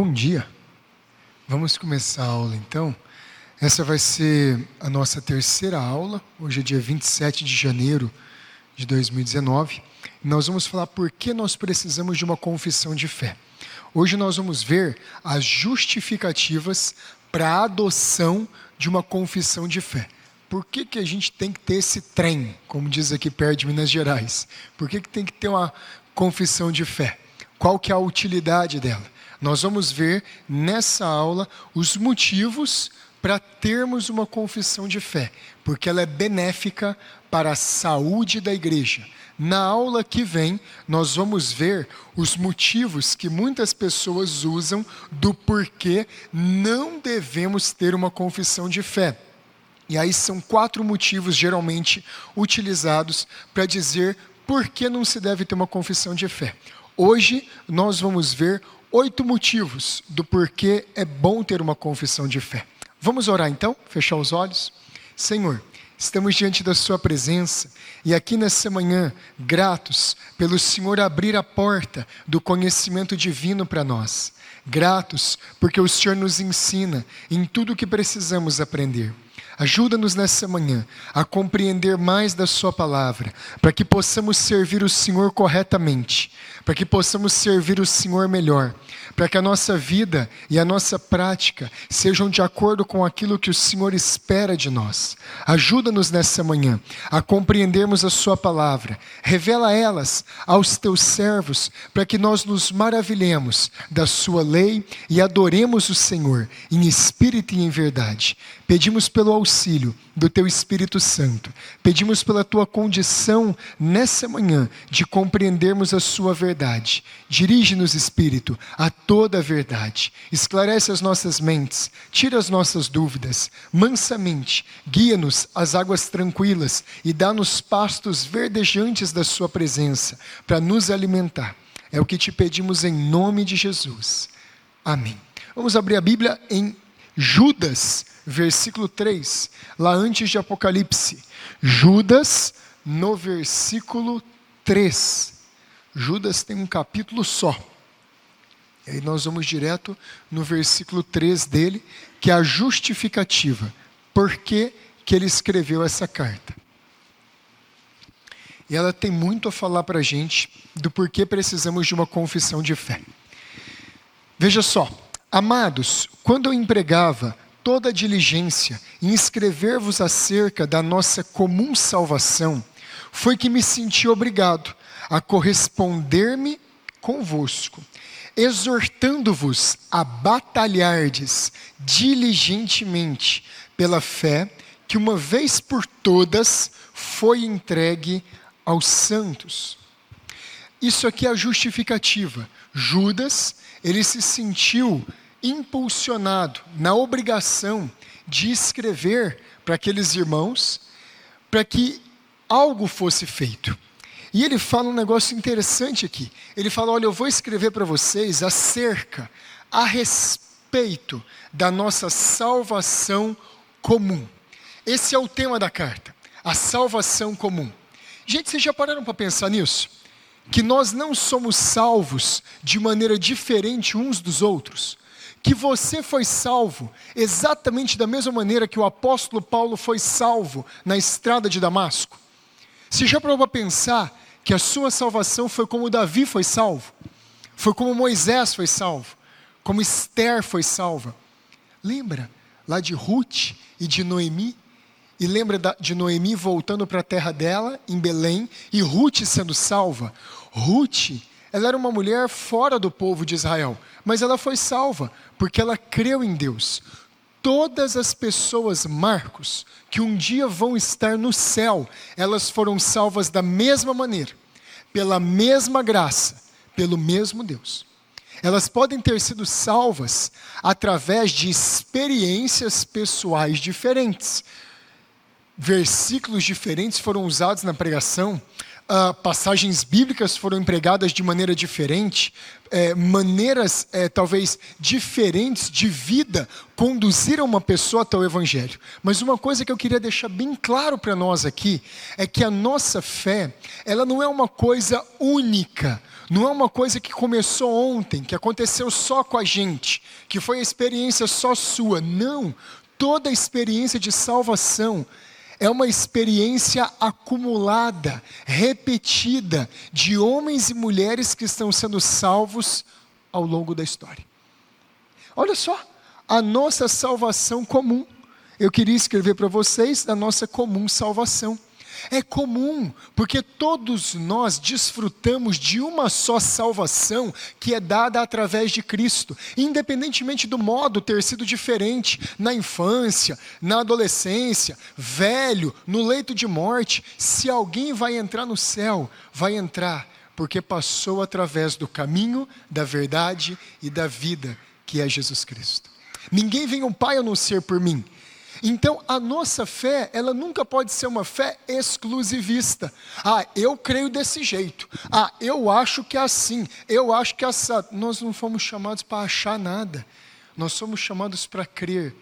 Bom dia, vamos começar a aula então. Essa vai ser a nossa terceira aula, hoje é dia 27 de janeiro de 2019. Nós vamos falar por que nós precisamos de uma confissão de fé. Hoje nós vamos ver as justificativas para a adoção de uma confissão de fé. Por que a gente tem que ter esse trem, como diz aqui perto de Minas Gerais? Por que tem que ter uma confissão de fé? Qual que é a utilidade dela? Nós vamos ver nessa aula os motivos para termos uma confissão de fé, porque ela é benéfica para a saúde da igreja. Na aula que vem, nós vamos ver os motivos que muitas pessoas usam do porquê não devemos ter uma confissão de fé. E aí são 4 motivos geralmente utilizados para dizer por que não se deve ter uma confissão de fé. Hoje nós vamos ver 8 motivos do porquê é bom ter uma confissão de fé. Vamos orar então? Fechar os olhos? Senhor, estamos diante da sua presença e aqui nessa manhã, gratos pelo Senhor abrir a porta do conhecimento divino para nós. Gratos porque o Senhor nos ensina em tudo o que precisamos aprender. Ajuda-nos nessa manhã a compreender mais da sua palavra, para que possamos servir o Senhor corretamente, para que possamos servir o Senhor melhor, para que a nossa vida e a nossa prática sejam de acordo com aquilo que o Senhor espera de nós. Ajuda-nos nessa manhã a compreendermos a sua palavra, revela elas aos teus servos, para que nós nos maravilhemos da sua lei e adoremos o Senhor em espírito e em verdade. Pedimos pelo auxílio do Teu Espírito Santo. Pedimos pela Tua condição nessa manhã de compreendermos a Sua verdade. Dirige-nos, Espírito, a toda a verdade. Esclarece as nossas mentes, tira as nossas dúvidas. Mansamente, guia-nos às águas tranquilas e dá-nos pastos verdejantes da Sua presença para nos alimentar. É o que te pedimos em nome de Jesus. Amém. Vamos abrir a Bíblia em Judas, versículo 3, lá antes de Apocalipse. Judas, no versículo 3. Judas tem um capítulo só. E aí nós vamos direto no versículo 3 dele, que é a justificativa. Por que ele escreveu essa carta? E ela tem muito a falar para a gente do porquê precisamos de uma confissão de fé. Veja só. Amados, quando eu empregava toda a diligência em escrever-vos acerca da nossa comum salvação, foi que me senti obrigado a corresponder-me convosco, exortando-vos a batalhardes diligentemente pela fé que uma vez por todas foi entregue aos santos. Isso aqui é a justificativa. Judas, ele se sentiu impulsionado na obrigação de escrever para aqueles irmãos, para que algo fosse feito. E ele fala um negócio interessante aqui. Ele fala, olha, eu vou escrever para vocês a respeito da nossa salvação comum. Esse é o tema da carta, a salvação comum. Gente, vocês já pararam para pensar nisso? Que nós não somos salvos de maneira diferente uns dos outros? Que você foi salvo exatamente da mesma maneira que o apóstolo Paulo foi salvo na estrada de Damasco? Você já parou para pensar que a sua salvação foi como Davi foi salvo? Foi como Moisés foi salvo? Como Esther foi salva? Lembra lá de Ruth e de Noemi? E lembra de Noemi voltando para a terra dela, em Belém, e Ruth sendo salva? Ruth, ela era uma mulher fora do povo de Israel, mas ela foi salva, porque ela creu em Deus. Todas as pessoas, Marcos, que um dia vão estar no céu, elas foram salvas da mesma maneira, pela mesma graça, pelo mesmo Deus. Elas podem ter sido salvas através de experiências pessoais diferentes. Versículos diferentes foram usados na pregação, passagens bíblicas foram empregadas de maneira diferente, maneiras talvez diferentes de vida conduziram uma pessoa até o Evangelho. Mas uma coisa que eu queria deixar bem claro para nós aqui, é que a nossa fé, ela não é uma coisa única, Não é uma coisa que começou ontem, que aconteceu só com a gente, que foi a experiência só sua. Não, toda a experiência de salvação é uma experiência acumulada, repetida, de homens e mulheres que estão sendo salvos ao longo da história. Olha só, a nossa salvação comum. Eu queria escrever para vocês da nossa comum salvação. É comum, porque todos nós desfrutamos de uma só salvação que é dada através de Cristo, independentemente do modo ter sido diferente na infância, na adolescência, velho, no leito de morte. Se alguém vai entrar no céu, vai entrar porque passou através do caminho, da verdade e da vida, que é Jesus Cristo. Ninguém vem ao Pai a não ser por mim. Então, a nossa fé, ela nunca pode ser uma fé exclusivista. Eu creio desse jeito. Eu acho que é assim. Eu acho que é assim. Nós não fomos chamados para achar nada. Nós somos chamados para crer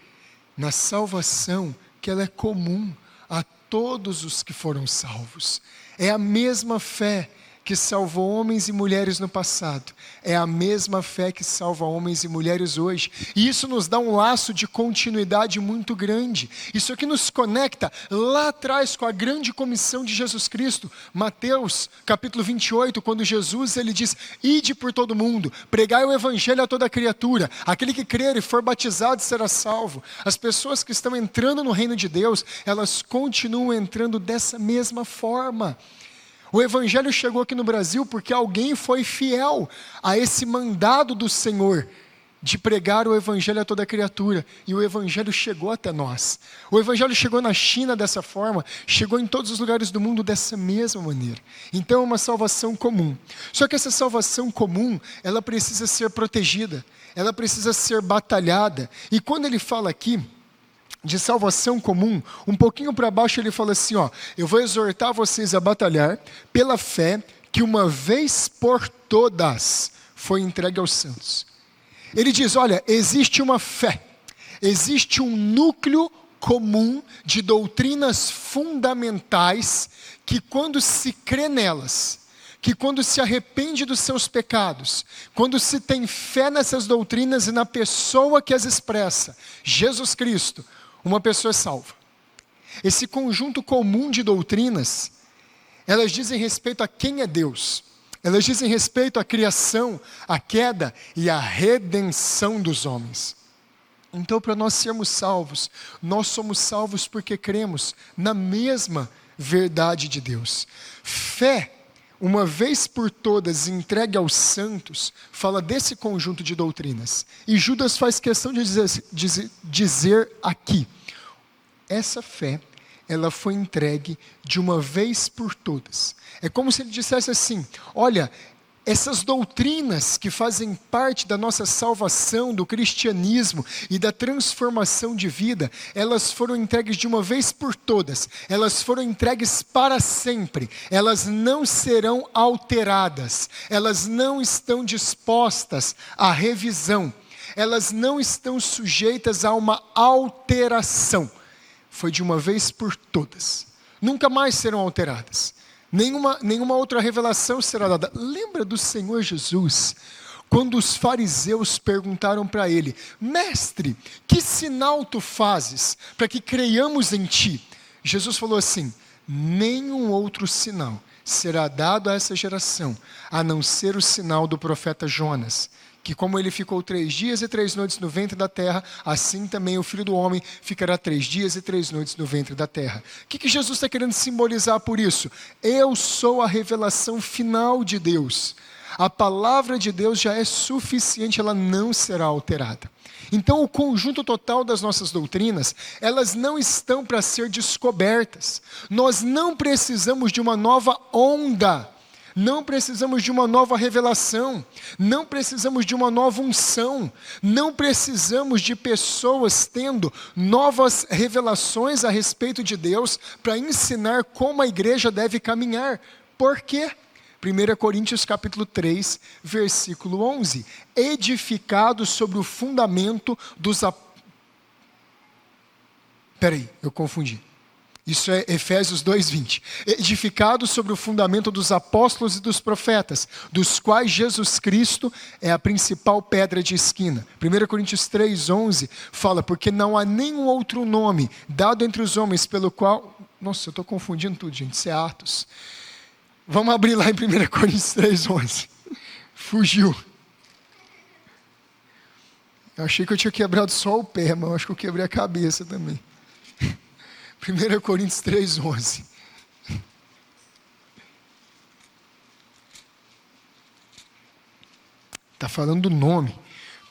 na salvação, que ela é comum a todos os que foram salvos. É a mesma fé que salvou homens e mulheres no passado, é a mesma fé que salva homens e mulheres hoje, e isso nos dá um laço de continuidade muito grande. Isso aqui nos conecta lá atrás com a grande comissão de Jesus Cristo. Mateus capítulo 28, quando Jesus ele diz: ide por todo mundo, pregai o evangelho a toda criatura, aquele que crer e for batizado será salvo. As pessoas que estão entrando no reino de Deus, elas continuam entrando dessa mesma forma. O Evangelho chegou aqui no Brasil porque alguém foi fiel a esse mandado do Senhor de pregar o Evangelho a toda criatura. E o Evangelho chegou até nós. O Evangelho chegou na China dessa forma, chegou em todos os lugares do mundo dessa mesma maneira. Então é uma salvação comum. Só que essa salvação comum, ela precisa ser protegida, ela precisa ser batalhada. E quando ele fala aqui de salvação comum, um pouquinho para baixo ele fala assim, eu vou exortar vocês a batalhar pela fé que uma vez por todas foi entregue aos santos. Ele diz, olha, existe uma fé, existe um núcleo comum de doutrinas fundamentais que quando se crê nelas, que quando se arrepende dos seus pecados, quando se tem fé nessas doutrinas e na pessoa que as expressa, Jesus Cristo, uma pessoa é salva. Esse conjunto comum de doutrinas, elas dizem respeito a quem é Deus. Elas dizem respeito à criação, à queda e à redenção dos homens. Então, para nós sermos salvos, nós somos salvos porque cremos na mesma verdade de Deus. Fé, uma vez por todas entregue aos santos, fala desse conjunto de doutrinas. E Judas faz questão de dizer aqui, essa fé, ela foi entregue de uma vez por todas. É como se ele dissesse assim, olha, essas doutrinas que fazem parte da nossa salvação, do cristianismo e da transformação de vida, elas foram entregues de uma vez por todas, elas foram entregues para sempre, elas não serão alteradas, elas não estão dispostas à revisão, elas não estão sujeitas a uma alteração. Foi de uma vez por todas, nunca mais serão alteradas. Nenhuma outra revelação será dada. Lembra do Senhor Jesus, quando os fariseus perguntaram para ele, mestre, que sinal tu fazes para que creiamos em ti? Jesus falou assim, nenhum outro sinal será dado a essa geração, a não ser o sinal do profeta Jonas, que como ele ficou 3 dias e 3 noites no ventre da terra, assim também o Filho do Homem ficará 3 dias e 3 noites no ventre da terra. O que Jesus está querendo simbolizar por isso? Eu sou a revelação final de Deus. A palavra de Deus já é suficiente, ela não será alterada. Então o conjunto total das nossas doutrinas, elas não estão para ser descobertas. Nós não precisamos de uma nova onda, não precisamos de uma nova revelação, não precisamos de uma nova unção, não precisamos de pessoas tendo novas revelações a respeito de Deus para ensinar como a igreja deve caminhar. Por quê? 1 Coríntios capítulo 3, versículo 11. Edificados sobre o fundamento dos... Peraí, eu confundi. Isso é Efésios 2:20. Edificado sobre o fundamento dos apóstolos e dos profetas, dos quais Jesus Cristo é a principal pedra de esquina. 1 Coríntios 3:11 fala, porque não há nenhum outro nome dado entre os homens pelo qual... Nossa, eu estou confundindo tudo, gente, isso é Atos. Vamos abrir lá em 1 Coríntios 3:11. Fugiu. Eu achei que eu tinha quebrado só o pé, mas eu acho que eu quebrei a cabeça também. 1 Coríntios 3:11. Está falando do nome.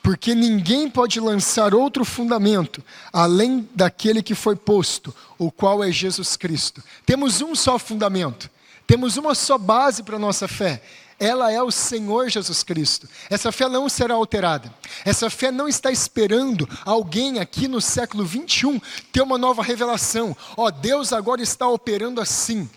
Porque ninguém pode lançar outro fundamento, além daquele que foi posto, o qual é Jesus Cristo. Temos um só fundamento. Temos uma só base para a nossa fé. Ela é o Senhor Jesus Cristo. Essa fé não será alterada. Essa fé não está esperando alguém aqui no século 21 ter uma nova revelação. Deus agora está operando assim.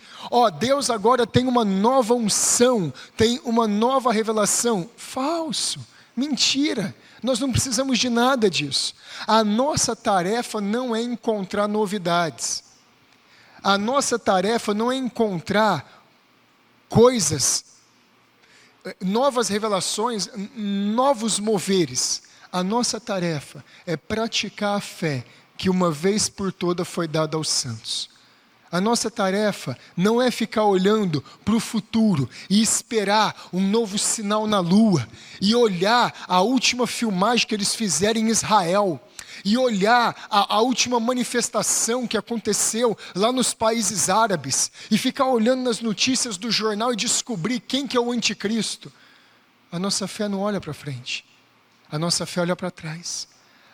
Deus agora tem uma nova unção, tem uma nova revelação. Falso, mentira. Nós não precisamos de nada disso. A nossa tarefa não é encontrar novidades. A nossa tarefa não é encontrar coisas, novas revelações, novos moveres. A nossa tarefa é praticar a fé que uma vez por toda foi dada aos santos. A nossa tarefa não é ficar olhando para o futuro e esperar um novo sinal na lua, e olhar a última filmagem que eles fizeram em Israel, e olhar a última manifestação que aconteceu lá nos países árabes, e ficar olhando nas notícias do jornal e descobrir quem que é o anticristo. A nossa fé não olha para frente, a nossa fé olha para trás,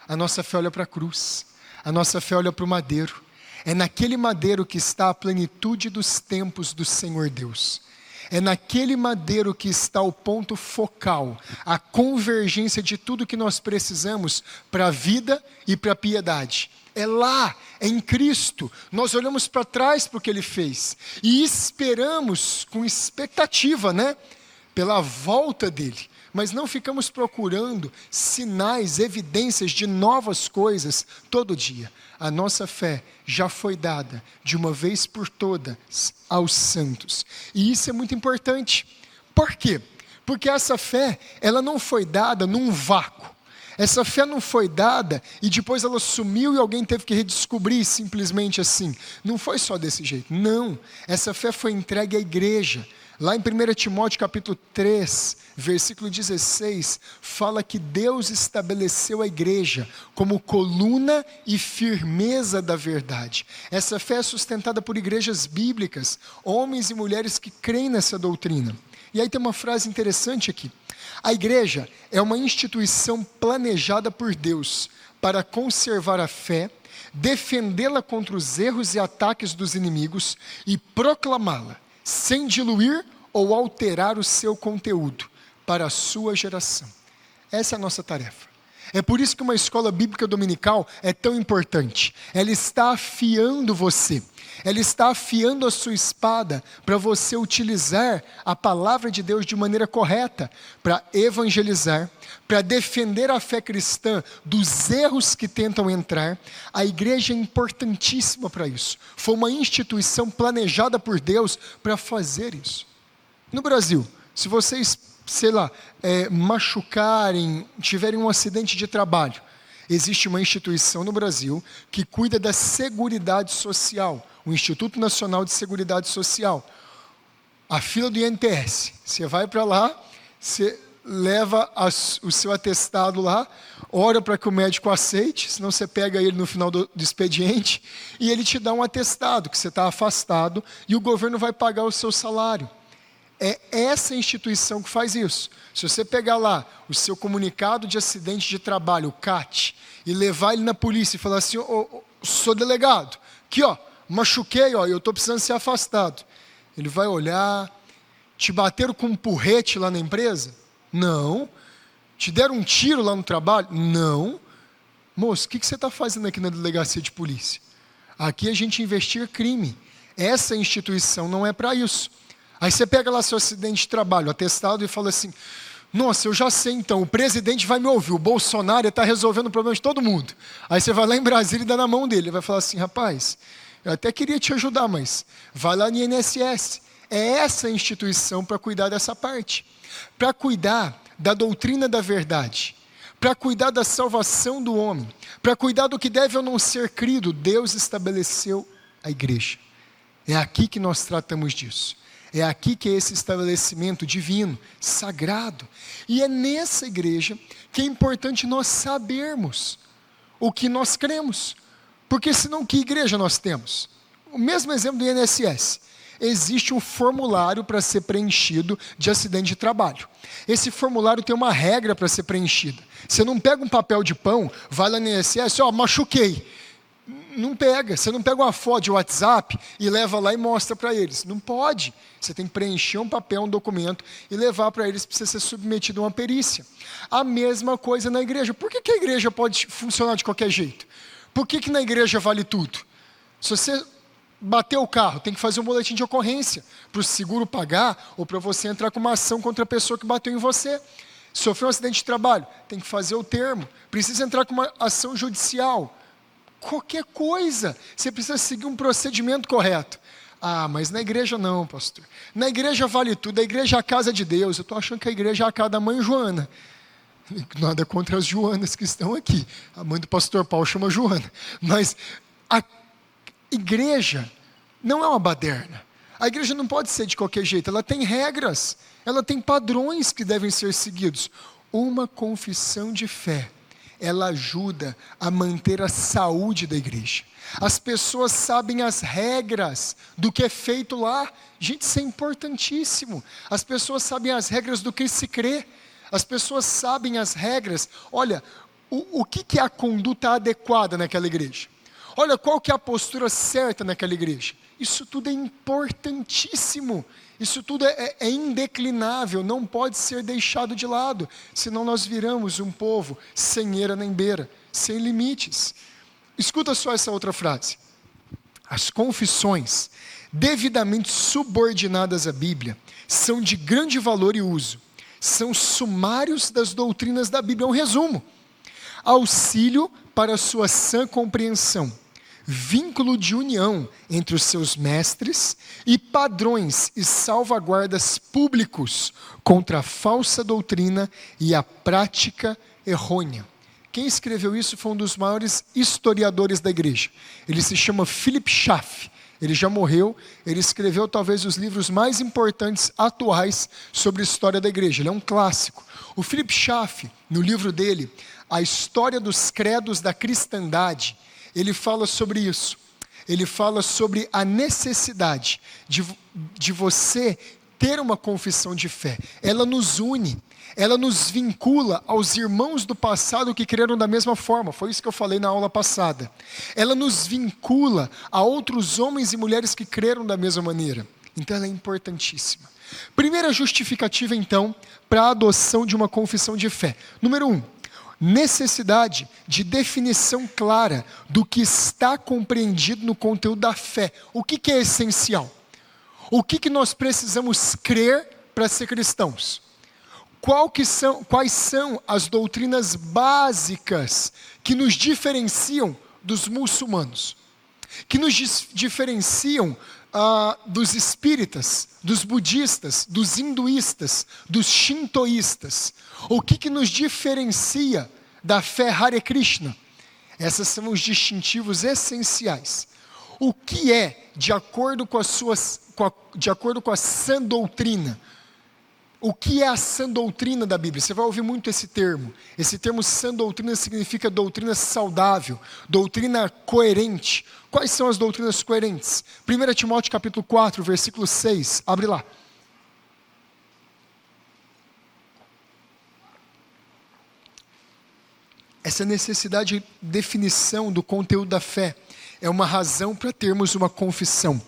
a nossa fé olha para a cruz, a nossa fé olha para o madeiro. É naquele madeiro que está a plenitude dos tempos do Senhor Deus. É naquele madeiro que está o ponto focal, a convergência de tudo que nós precisamos para a vida e para a piedade. É lá, é em Cristo. Nós olhamos para trás para o que Ele fez e esperamos com expectativa, pela volta dEle. Mas não ficamos procurando sinais, evidências de novas coisas todo dia. A nossa fé já foi dada de uma vez por todas aos santos. E isso é muito importante. Por quê? Porque essa fé, ela não foi dada num vácuo. Essa fé não foi dada e depois ela sumiu e alguém teve que redescobrir simplesmente assim. Não foi só desse jeito. Não. Essa fé foi entregue à igreja. Lá em 1 Timóteo capítulo 3, versículo 16, fala que Deus estabeleceu a igreja como coluna e firmeza da verdade. Essa fé é sustentada por igrejas bíblicas, homens e mulheres que creem nessa doutrina. E aí tem uma frase interessante aqui. A igreja é uma instituição planejada por Deus para conservar a fé, defendê-la contra os erros e ataques dos inimigos e proclamá-la, sem diluir ou alterar o seu conteúdo para a sua geração. Essa é a nossa tarefa. É por isso que uma escola bíblica dominical é tão importante. Ela está afiando você. Ela está afiando a sua espada para você utilizar a palavra de Deus de maneira correta, para evangelizar, para defender a fé cristã dos erros que tentam entrar. A igreja é importantíssima para isso. Foi uma instituição planejada por Deus para fazer isso. No Brasil, se vocês, machucarem, tiverem um acidente de trabalho, existe uma instituição no Brasil que cuida da Seguridade Social, o Instituto Nacional de Seguridade Social. A fila do INPS, você vai para lá, você leva o seu atestado lá, ora para que o médico aceite, senão você pega ele no final do expediente, e ele te dá um atestado, que você está afastado, e o governo vai pagar o seu salário. É essa instituição que faz isso. Se você pegar lá o seu comunicado de acidente de trabalho, o CAT, e levar ele na polícia e falar assim, sou delegado, aqui machuquei, eu estou precisando ser afastado. Ele vai olhar, te bateram com um porrete lá na empresa? Não. Te deram um tiro lá no trabalho? Não. Moço, o que você está fazendo aqui na delegacia de polícia? Aqui a gente investiga crime. Essa instituição não é para isso. Aí você pega lá seu acidente de trabalho, atestado, e fala assim, nossa, eu já sei então, o presidente vai me ouvir, o Bolsonaro está resolvendo o problema de todo mundo. Aí você vai lá em Brasília e dá na mão dele, ele vai falar assim, rapaz, Eu até queria te ajudar, mas vai lá no INSS. É essa a instituição para cuidar dessa parte. Para cuidar da doutrina da verdade. Para cuidar da salvação do homem. Para cuidar do que deve ou não ser crido. Deus estabeleceu a igreja. É aqui que nós tratamos disso. É aqui que é esse estabelecimento divino, sagrado. E é nessa igreja que é importante nós sabermos o que nós cremos. Porque senão que igreja nós temos? O mesmo exemplo do INSS. Existe um formulário para ser preenchido de acidente de trabalho. Esse formulário tem uma regra para ser preenchida. Você não pega um papel de pão, vai lá no INSS, machuquei. Não pega, você não pega uma foto de WhatsApp e leva lá e mostra para eles. Não pode. Você tem que preencher um papel, um documento e levar para eles para você ser submetido a uma perícia. A mesma coisa na igreja. Por que a igreja pode funcionar de qualquer jeito? Por que na igreja vale tudo? Se você bater o carro, tem que fazer um boletim de ocorrência para o seguro pagar ou para você entrar com uma ação contra a pessoa que bateu em você. Sofreu um acidente de trabalho, tem que fazer o termo. Precisa entrar com uma ação judicial. Qualquer coisa, você precisa seguir um procedimento correto. Ah, mas na igreja não, pastor. Na igreja vale tudo, a igreja é a casa de Deus. Eu estou achando que a igreja é a casa da mãe Joana. Nada contra as Joanas que estão aqui. A mãe do pastor Paulo chama Joana. Mas a igreja não é uma baderna. A igreja não pode ser de qualquer jeito. Ela tem regras, ela tem padrões que devem ser seguidos. Uma confissão de fé, ela ajuda a manter a saúde da igreja. As pessoas sabem as regras do que é feito lá. Gente, isso é importantíssimo. As pessoas sabem as regras do que se crê. As pessoas sabem as regras. Olha, o que é a conduta adequada naquela igreja? Olha, qual que é a postura certa naquela igreja? Isso tudo é importantíssimo. Isso tudo é indeclinável, não pode ser deixado de lado, senão nós viramos um povo sem eira nem beira, sem limites. Escuta só essa outra frase. As confissões, devidamente subordinadas à Bíblia, são de grande valor e uso. São sumários das doutrinas da Bíblia. É um resumo. Auxílio para sua sã compreensão. Vínculo de união entre os seus mestres e padrões e salvaguardas públicos contra a falsa doutrina e a prática errônea. Quem escreveu isso foi um dos maiores historiadores da igreja. Ele se chama Philip Schaff. Ele já morreu, ele escreveu talvez os livros mais importantes atuais sobre a história da igreja. Ele é um clássico. O Philip Schaff, no livro dele, A História dos Credos da Cristandade, ele fala sobre isso. Ele fala sobre a necessidade de você ter uma confissão de fé. Ela nos une, ela nos vincula aos irmãos do passado que creram da mesma forma. Foi isso que eu falei na aula passada. Ela nos vincula a outros homens e mulheres que creram da mesma maneira. Então ela é importantíssima. Primeira justificativa, então, para a adoção de uma confissão de fé. Número 1. Necessidade de definição clara do que está compreendido no conteúdo da fé. O que é essencial? O que nós precisamos crer para ser cristãos? Quais são as doutrinas básicas que nos diferenciam dos muçulmanos? Que nos diferenciam dos espíritas, dos budistas, dos hinduístas, dos shintoístas? O que nos diferencia da fé Hare Krishna? Esses são os distintivos essenciais. O que é, de acordo com a sã doutrina? O que é a sã doutrina da Bíblia? Você vai ouvir muito esse termo. Esse termo sã doutrina significa doutrina saudável, doutrina coerente. Quais são as doutrinas coerentes? 1 Timóteo capítulo 4, versículo 6. Abre lá. Essa necessidade de definição do conteúdo da fé é uma razão para termos uma confissão.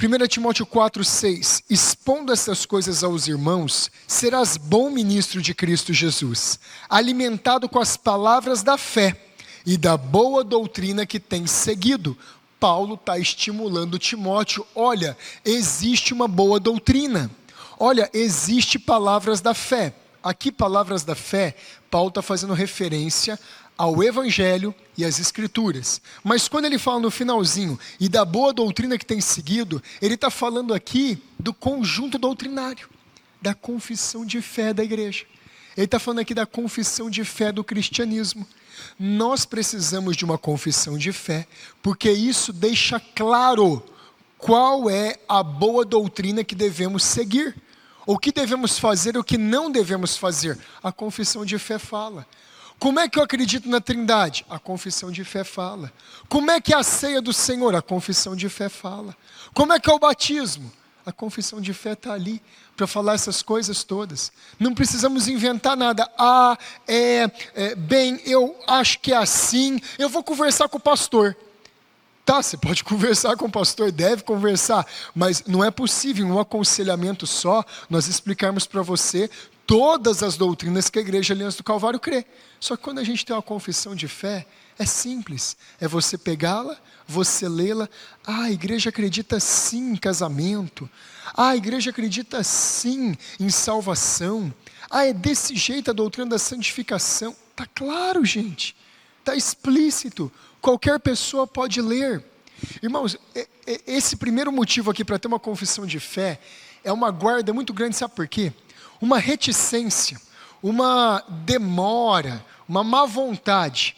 1 Timóteo 4, 6. Expondo essas coisas aos irmãos, serás bom ministro de Cristo Jesus, alimentado com as palavras da fé e da boa doutrina que tens seguido. Paulo está estimulando Timóteo. Olha, existe uma boa doutrina. Olha, existe palavras da fé. aqui palavras da fé, Paulo está fazendo referência ao Evangelho e às Escrituras. Mas quando ele fala no finalzinho, e da boa doutrina que tem seguido, ele está falando aqui do conjunto doutrinário, da confissão de fé da igreja. Ele está falando aqui da confissão de fé do cristianismo. Nós precisamos de uma confissão de fé, porque isso deixa claro qual é a boa doutrina que devemos seguir. O que devemos fazer, o que não devemos fazer. A confissão de fé fala. Como é que eu acredito na Trindade? A confissão de fé fala. Como é que é a ceia do Senhor? A confissão de fé fala. Como é que é o batismo? A confissão de fé está ali para falar essas coisas todas. Não precisamos inventar nada. Bem, eu acho que é assim. Eu vou conversar com o pastor. Tá, você pode conversar com o pastor, deve conversar, mas não é possível em um aconselhamento só nós explicarmos para você todas as doutrinas que a Igreja Aliança do Calvário crê. Só que quando a gente tem uma confissão de fé, é simples, é você pegá-la, você lê-la. A igreja acredita sim em casamento, a igreja acredita sim em salvação, é desse jeito a doutrina da santificação. Está claro, gente, está explícito, qualquer pessoa pode ler. Irmãos, esse primeiro motivo aqui para ter uma confissão de fé é uma guarda muito grande, sabe por quê? Uma reticência, uma demora, uma má vontade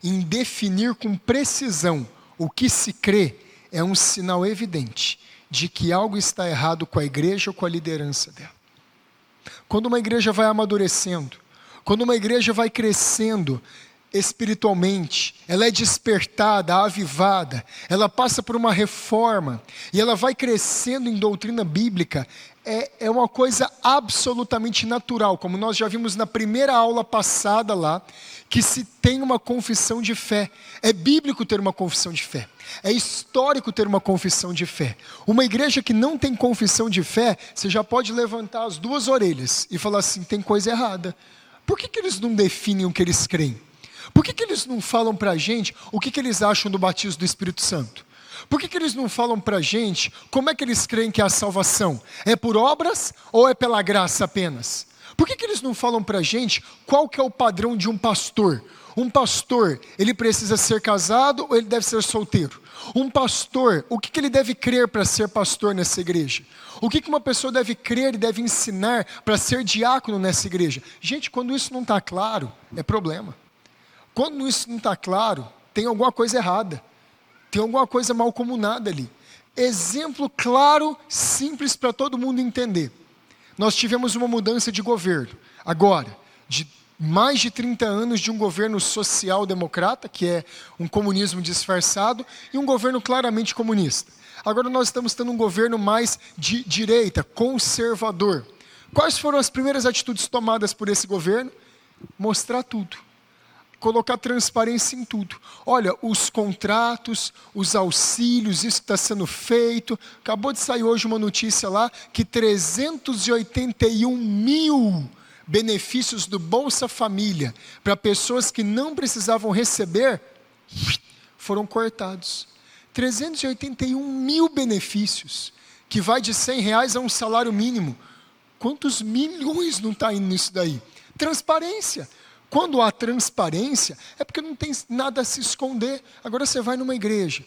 em definir com precisão o que se crê é um sinal evidente de que algo está errado com a igreja ou com a liderança dela. Quando uma igreja vai amadurecendo, quando uma igreja vai crescendo espiritualmente, ela é despertada, avivada, ela passa por uma reforma e ela vai crescendo em doutrina bíblica, é uma coisa absolutamente natural, como nós já vimos na primeira aula passada lá, que se tem uma confissão de fé. É bíblico ter uma confissão de fé, é histórico ter uma confissão de fé. Uma igreja que não tem confissão de fé, você já pode levantar as duas orelhas e falar assim, tem coisa errada. Por que eles não definem o que eles creem? Por que eles não falam para a gente o que eles acham do batismo do Espírito Santo? Por que eles não falam para a gente como é que eles creem que é a salvação? É por obras ou é pela graça apenas? Por que eles não falam para a gente qual que é o padrão de um pastor? Um pastor, ele precisa ser casado ou ele deve ser solteiro? Um pastor, o que ele deve crer para ser pastor nessa igreja? O que uma pessoa deve crer e deve ensinar para ser diácono nessa igreja? Gente, quando isso não está claro, é problema. Quando isso não está claro, tem alguma coisa errada. Tem alguma coisa malcomunada ali. Exemplo claro, simples para todo mundo entender. Nós tivemos uma mudança de governo. Agora, de mais de 30 anos de um governo social-democrata, que é um comunismo disfarçado, e um governo claramente comunista. Agora nós estamos tendo um governo mais de direita, conservador. Quais foram as primeiras atitudes tomadas por esse governo? Mostrar tudo. Colocar transparência em tudo. Olha, os contratos, os auxílios, isso está sendo feito. Acabou de sair hoje uma notícia lá que 381 mil benefícios do Bolsa Família para pessoas que não precisavam receber foram cortados. 381 mil benefícios, que vai de R$100 a um salário mínimo. Quantos milhões não está indo nisso daí? Transparência. Quando há transparência, é porque não tem nada a se esconder. Agora você vai numa igreja.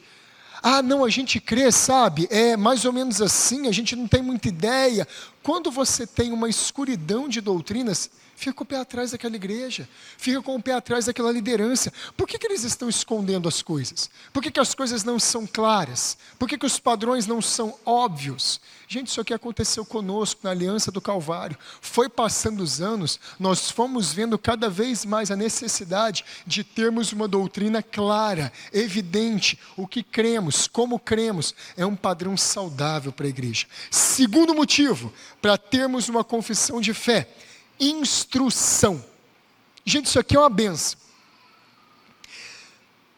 Ah, não, a gente crê, sabe? É mais ou menos assim, a gente não tem muita ideia. Quando você tem uma escuridão de doutrinas, fica com o pé atrás daquela igreja, fica com o pé atrás daquela liderança. Por que eles estão escondendo as coisas? Por que as coisas não são claras? Por que os padrões não são óbvios? Gente, isso aqui aconteceu conosco na Aliança do Calvário. Foi passando os anos, nós fomos vendo cada vez mais a necessidade de termos uma doutrina clara, evidente, o que cremos, como cremos, é um padrão saudável para a igreja. Segundo motivo, para termos uma confissão de fé, instrução. Gente, isso aqui é uma benção.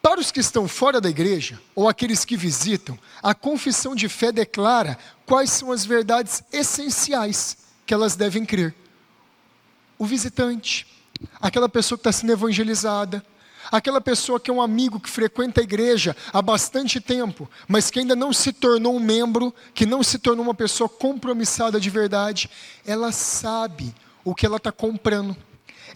Para os que estão fora da igreja, ou aqueles que visitam, a confissão de fé declara quais são as verdades essenciais que elas devem crer. O visitante, aquela pessoa que está sendo evangelizada, aquela pessoa que é um amigo que frequenta a igreja há bastante tempo, mas que ainda não se tornou um membro, que não se tornou uma pessoa compromissada de verdade, ela sabe o que ela está comprando.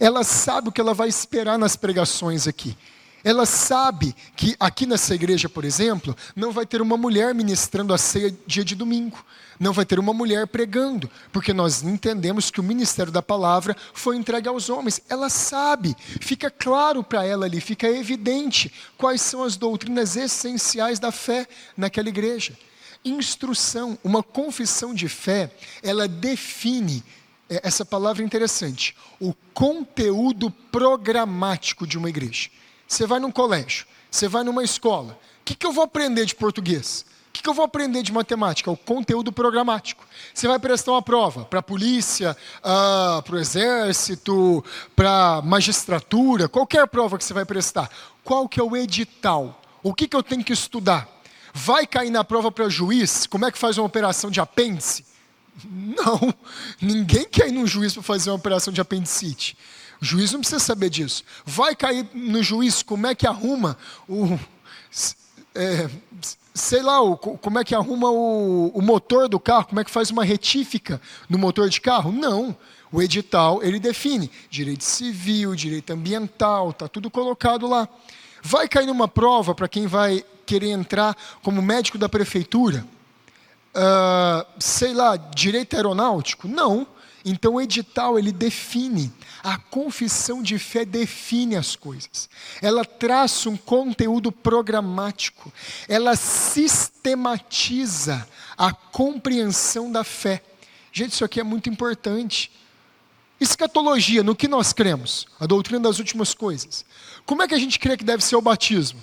Ela sabe o que ela vai esperar nas pregações aqui. Ela sabe que aqui nessa igreja, por exemplo, não vai ter uma mulher ministrando a ceia dia de domingo. Não vai ter uma mulher pregando, porque nós entendemos que o ministério da palavra foi entregue aos homens. Ela sabe, fica claro para ela ali, fica evidente quais são as doutrinas essenciais da fé naquela igreja. Instrução, uma confissão de fé, ela define, essa palavra é interessante, o conteúdo programático de uma igreja. Você vai num colégio, você vai numa escola, o que eu vou aprender de português? O que eu vou aprender de matemática? O conteúdo programático. Você vai prestar uma prova para a polícia, para o exército, para a magistratura, qualquer prova que você vai prestar. Qual que é o edital? O que eu tenho que estudar? Vai cair na prova para juiz? Como é que faz uma operação de apêndice? Não, ninguém quer ir num juiz para fazer uma operação de apendicite. O juiz não precisa saber disso. Vai cair no juiz como é que arruma como é que arruma o motor do carro, como é que faz uma retífica no motor de carro? Não. O edital, ele define direito civil, direito ambiental, está tudo colocado lá. Vai cair numa prova para quem vai querer entrar como médico da prefeitura? Direito aeronáutico? Não. Então o edital, ele define, a confissão de fé define as coisas. Ela traça um conteúdo programático, ela sistematiza a compreensão da fé. Gente, isso aqui é muito importante. Escatologia, no que nós cremos? A doutrina das últimas coisas. Como é que a gente crê que deve ser o batismo?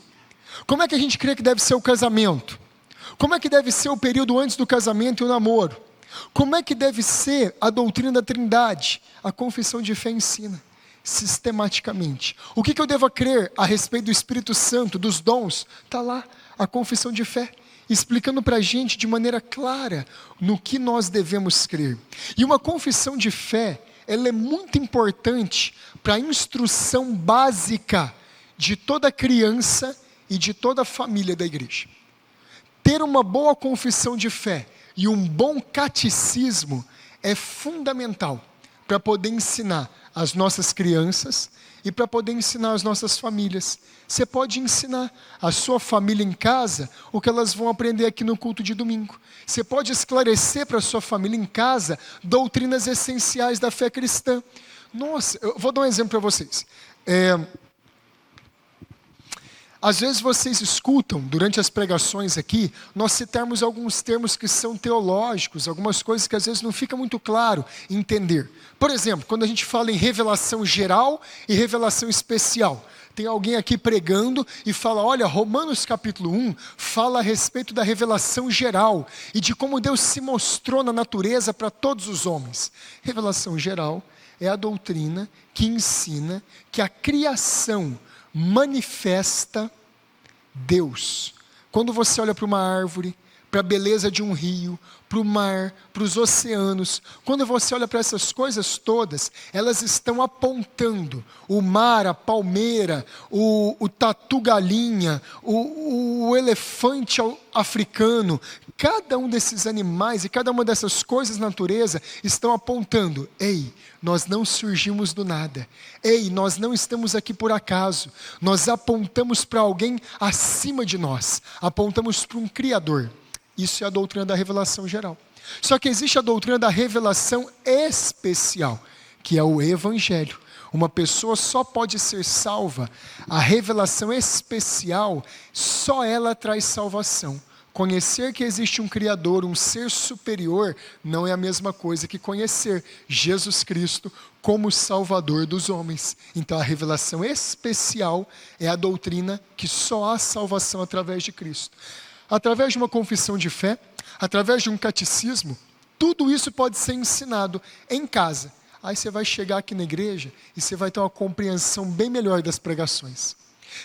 Como é que a gente crê que deve ser o casamento? Como é que deve ser o período antes do casamento e o namoro? Como é que deve ser a doutrina da Trindade? A confissão de fé ensina, sistematicamente. O que eu devo crer a respeito do Espírito Santo, dos dons? Está lá, a confissão de fé, explicando para a gente de maneira clara no que nós devemos crer. E uma confissão de fé, ela é muito importante para a instrução básica de toda criança e de toda a família da igreja. Ter uma boa confissão de fé e um bom catecismo é fundamental para poder ensinar as nossas crianças e para poder ensinar as nossas famílias. Você pode ensinar a sua família em casa o que elas vão aprender aqui no culto de domingo. Você pode esclarecer para a sua família em casa doutrinas essenciais da fé cristã. Nossa, eu vou dar um exemplo para vocês. Às vezes vocês escutam, durante as pregações aqui, nós citarmos alguns termos que são teológicos, algumas coisas que às vezes não fica muito claro entender. Por exemplo, quando a gente fala em revelação geral e revelação especial. Tem alguém aqui pregando e fala, olha, Romanos capítulo 1 fala a respeito da revelação geral e de como Deus se mostrou na natureza para todos os homens. Revelação geral é a doutrina que ensina que a criação manifesta Deus. Quando você olha para uma árvore, para a beleza de um rio, para o mar, para os oceanos, quando você olha para essas coisas todas, elas estão apontando o mar, a palmeira, o tatu-galinha, o elefante africano, cada um desses animais e cada uma dessas coisas na natureza estão apontando, ei, nós não surgimos do nada, ei, nós não estamos aqui por acaso, nós apontamos para alguém acima de nós, apontamos para um Criador. Isso é a doutrina da revelação geral. Só que existe a doutrina da revelação especial, que é o Evangelho. Uma pessoa só pode ser salva. A revelação especial, só ela traz salvação. Conhecer que existe um Criador, um ser superior, não é a mesma coisa que conhecer Jesus Cristo como Salvador dos homens. Então a revelação especial é a doutrina que só há salvação através de Cristo. Através de uma confissão de fé, através de um catecismo, tudo isso pode ser ensinado em casa. Aí você vai chegar aqui na igreja e você vai ter uma compreensão bem melhor das pregações.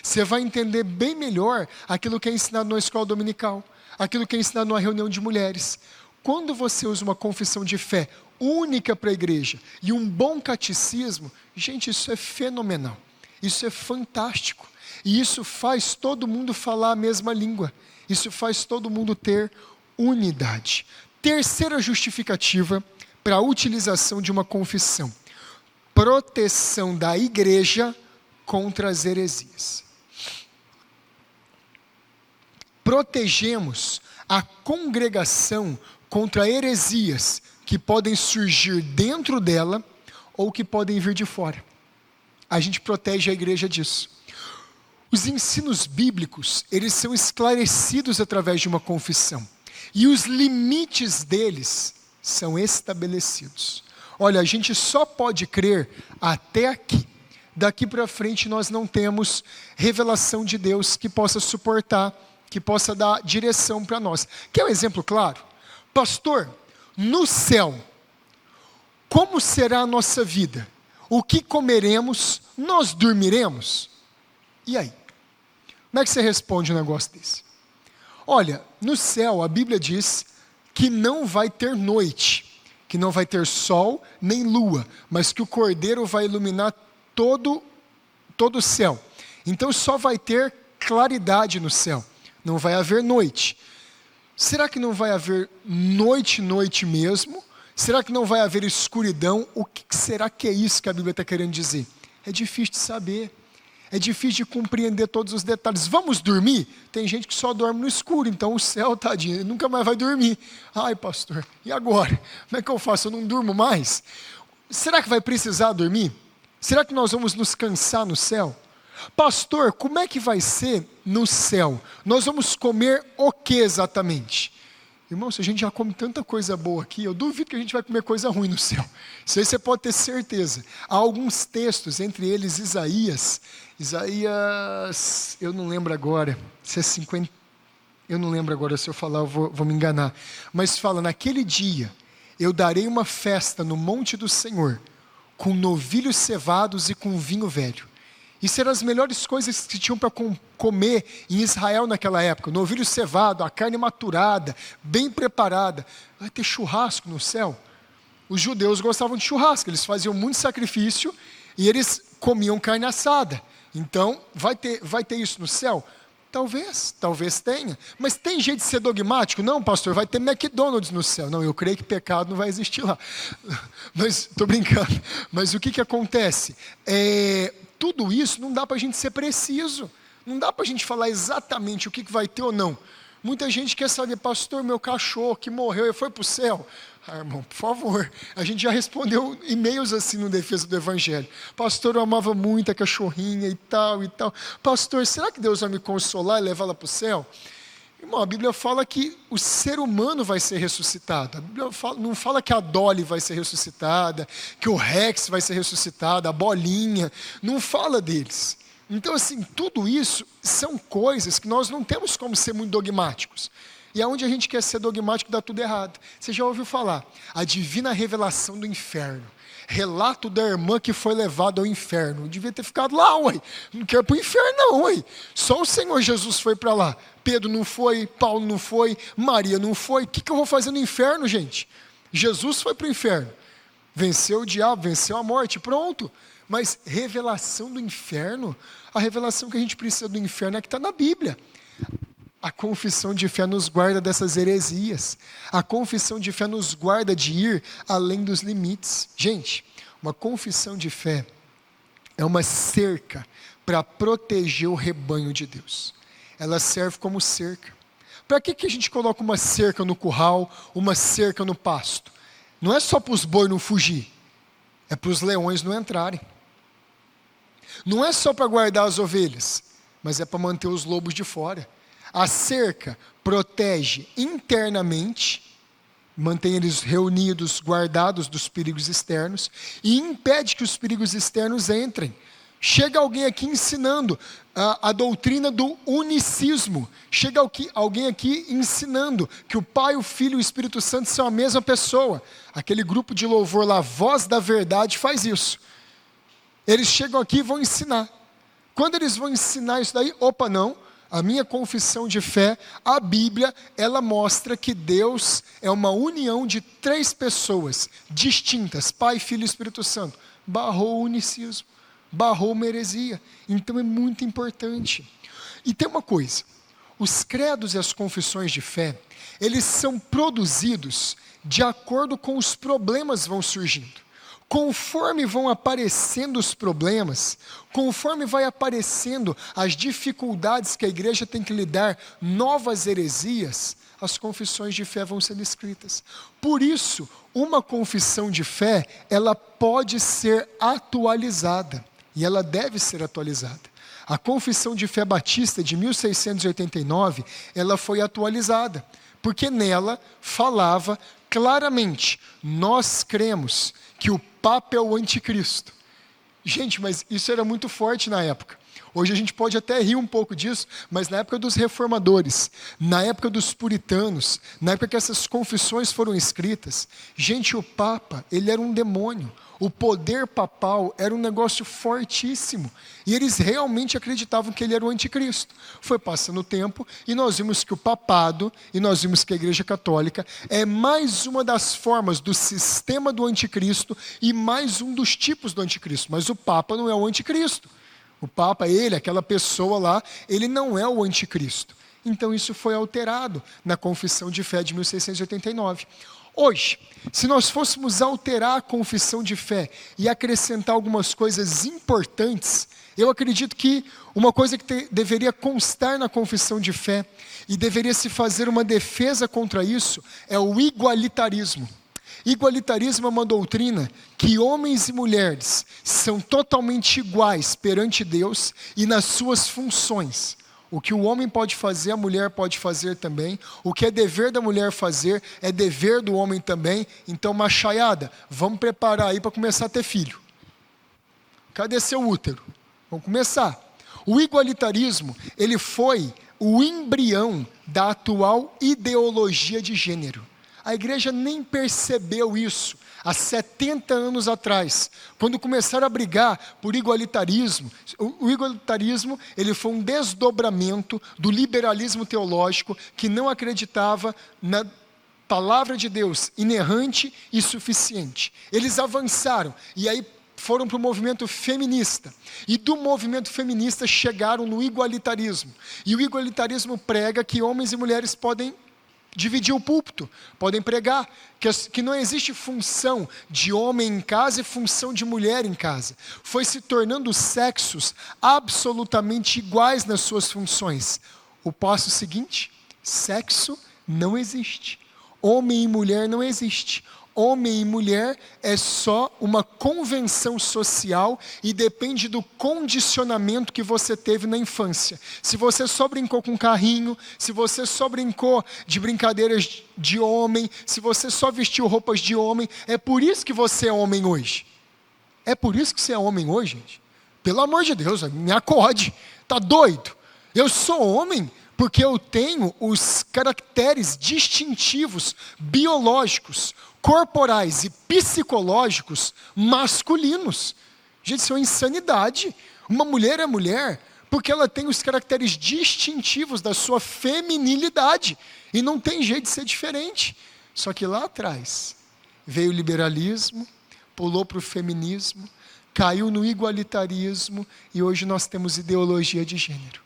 Você vai entender bem melhor aquilo que é ensinado na escola dominical, aquilo que é ensinado numa reunião de mulheres. Quando você usa uma confissão de fé única para a igreja e um bom catecismo, gente, isso é fenomenal. Isso é fantástico. E isso faz todo mundo falar a mesma língua. Isso faz todo mundo ter unidade. Terceira justificativa para a utilização de uma confissão. proteção da igreja contra as heresias. Protegemos a congregação contra heresias que podem surgir dentro dela ou que podem vir de fora. A gente protege a igreja disso. Os ensinos bíblicos, eles são esclarecidos através de uma confissão. E os limites deles são estabelecidos. Olha, a gente só pode crer até aqui. Daqui para frente nós não temos revelação de Deus que possa suportar, que possa dar direção para nós. Quer um exemplo claro? Pastor, no céu, como será a nossa vida? O que comeremos? Nós dormiremos? E aí? Como é que você responde um negócio desse? Olha, no céu a Bíblia diz que não vai ter noite, que não vai ter sol nem lua, mas que o Cordeiro vai iluminar todo o céu. Então só vai ter claridade no céu, não vai haver noite. Será que não vai haver noite mesmo? Será que não vai haver escuridão? O que será que é isso que a Bíblia está querendo dizer? É difícil de saber. É difícil de compreender todos os detalhes. Vamos dormir? Tem gente que só dorme no escuro, então o céu, tadinho, nunca mais vai dormir. Ai, pastor, e agora? Como é que eu faço? Eu não durmo mais? Será que vai precisar dormir? Será que nós vamos nos cansar no céu? Pastor, como é que vai ser no céu? Nós vamos comer o que exatamente? Irmão, se a gente já come tanta coisa boa aqui, eu duvido que a gente vai comer coisa ruim no céu. Isso aí você pode ter certeza. Há alguns textos, entre eles Isaías, eu não lembro agora, se é 50, eu não lembro agora, se eu falar eu vou me enganar. Mas fala, naquele dia, eu darei uma festa no monte do Senhor, com novilhos cevados e com vinho velho. Isso eram as melhores coisas que tinham para comer em Israel naquela época. Novilho cevado, a carne maturada, bem preparada. Vai ter churrasco no céu? Os judeus gostavam de churrasco, eles faziam muito sacrifício e eles comiam carne assada. Então, vai ter isso no céu? Talvez tenha. Mas tem jeito de ser dogmático? Não, pastor, vai ter McDonald's no céu. Não, eu creio que pecado não vai existir lá. Mas, estou brincando. Mas o que acontece? Tudo isso não dá para a gente ser preciso. Não dá para a gente falar exatamente o que vai ter ou não. Muita gente quer saber, pastor, meu cachorro que morreu e foi para o céu. Ah, irmão, por favor. A gente já respondeu e-mails assim no defesa do Evangelho. Pastor, eu amava muito a cachorrinha e tal e tal. Pastor, será que Deus vai me consolar e levá-la para o céu? Irmão, a Bíblia fala que o ser humano vai ser ressuscitado. A Bíblia não fala que a Dolly vai ser ressuscitada, que o Rex vai ser ressuscitado, a bolinha. Não fala deles. Então, assim, tudo isso são coisas que nós não temos como ser muito dogmáticos. E aonde a gente quer ser dogmático dá tudo errado. Você já ouviu falar? A divina revelação do inferno. Relato da irmã que foi levada ao inferno. Eu devia ter ficado lá, ué. Não quero para o inferno não, ué. Só o Senhor Jesus foi para lá. Pedro não foi, Paulo não foi, Maria não foi. O que eu vou fazer no inferno, gente? Jesus foi para o inferno. Venceu o diabo, venceu a morte, pronto. Mas revelação do inferno, a revelação que a gente precisa do inferno é que está na Bíblia. A confissão de fé nos guarda dessas heresias. A confissão de fé nos guarda de ir além dos limites. Gente, uma confissão de fé é uma cerca para proteger o rebanho de Deus. Ela serve como cerca. Para que a gente coloca uma cerca no curral, uma cerca no pasto? Não é só para os bois não fugir, é para os leões não entrarem. Não é só para guardar as ovelhas, mas é para manter os lobos de fora. A cerca protege internamente, mantém eles reunidos, guardados dos perigos externos, e impede que os perigos externos entrem. Chega alguém aqui ensinando a doutrina do unicismo. Chega alguém aqui ensinando que o Pai, o Filho e o Espírito Santo são a mesma pessoa. Aquele grupo de louvor lá, Voz da Verdade, faz isso. Eles chegam aqui e vão ensinar. Quando eles vão ensinar isso daí, não. A minha confissão de fé, a Bíblia, ela mostra que Deus é uma união de 3 pessoas distintas, Pai, Filho e Espírito Santo. Barrou o unicismo, barrou uma heresia. Então é muito importante. E tem uma coisa, os credos e as confissões de fé, eles são produzidos de acordo com os problemas que vão surgindo. Conforme vão aparecendo os problemas, conforme vai aparecendo as dificuldades que a igreja tem que lidar, novas heresias, as confissões de fé vão sendo escritas. Por isso, uma confissão de fé, ela pode ser atualizada, e ela deve ser atualizada. A Confissão de Fé Batista de 1689, ela foi atualizada, porque nela falava claramente: nós cremos que o Papa é o anticristo. Gente, mas isso era muito forte na época. Hoje a gente pode até rir um pouco disso, mas na época dos reformadores, na época dos puritanos, na época que essas confissões foram escritas, gente, o Papa, ele era um demônio. O poder papal era um negócio fortíssimo. E eles realmente acreditavam que ele era o anticristo. Foi passando o tempo e nós vimos que o papado, e nós vimos que a Igreja Católica é mais uma das formas do sistema do anticristo e mais um dos tipos do anticristo. Mas o Papa não é o anticristo. O Papa, ele, aquela pessoa lá, ele não é o anticristo. Então isso foi alterado na Confissão de Fé de 1689. Hoje, se nós fôssemos alterar a confissão de fé e acrescentar algumas coisas importantes, eu acredito que uma coisa que deveria constar na confissão de fé e deveria se fazer uma defesa contra isso é o igualitarismo. Igualitarismo é uma doutrina que homens e mulheres são totalmente iguais perante Deus e nas suas funções. O que o homem pode fazer, a mulher pode fazer também. O que é dever da mulher fazer, é dever do homem também. Então, machaiada, vamos preparar aí para começar a ter filho. Cadê seu útero? Vamos começar. O igualitarismo, ele foi o embrião da atual ideologia de gênero. A igreja nem percebeu isso há 70 anos atrás, quando começaram a brigar por igualitarismo. O igualitarismo, ele foi um desdobramento do liberalismo teológico que não acreditava na palavra de Deus inerrante e suficiente. Eles avançaram e aí foram para o movimento feminista. E do movimento feminista chegaram no igualitarismo. E o igualitarismo prega que homens e mulheres podem dividir o púlpito, podem pregar, que não existe função de homem em casa e função de mulher em casa. Foi se tornando sexos absolutamente iguais nas suas funções. O passo seguinte: sexo não existe. Homem e mulher não existe. Homem e mulher é só uma convenção social e depende do condicionamento que você teve na infância. Se você só brincou com carrinho, se você só brincou de brincadeiras de homem, se você só vestiu roupas de homem, é por isso que você é homem hoje. É por isso que você é homem hoje, gente. Pelo amor de Deus, me acorde. Tá doido? Eu sou homem porque eu tenho os caracteres distintivos biológicos, corporais e psicológicos masculinos. Gente, isso é uma insanidade. Uma mulher é mulher porque ela tem os caracteres distintivos da sua feminilidade. E não tem jeito de ser diferente. Só que lá atrás veio o liberalismo, pulou para o feminismo, caiu no igualitarismo e hoje nós temos ideologia de gênero.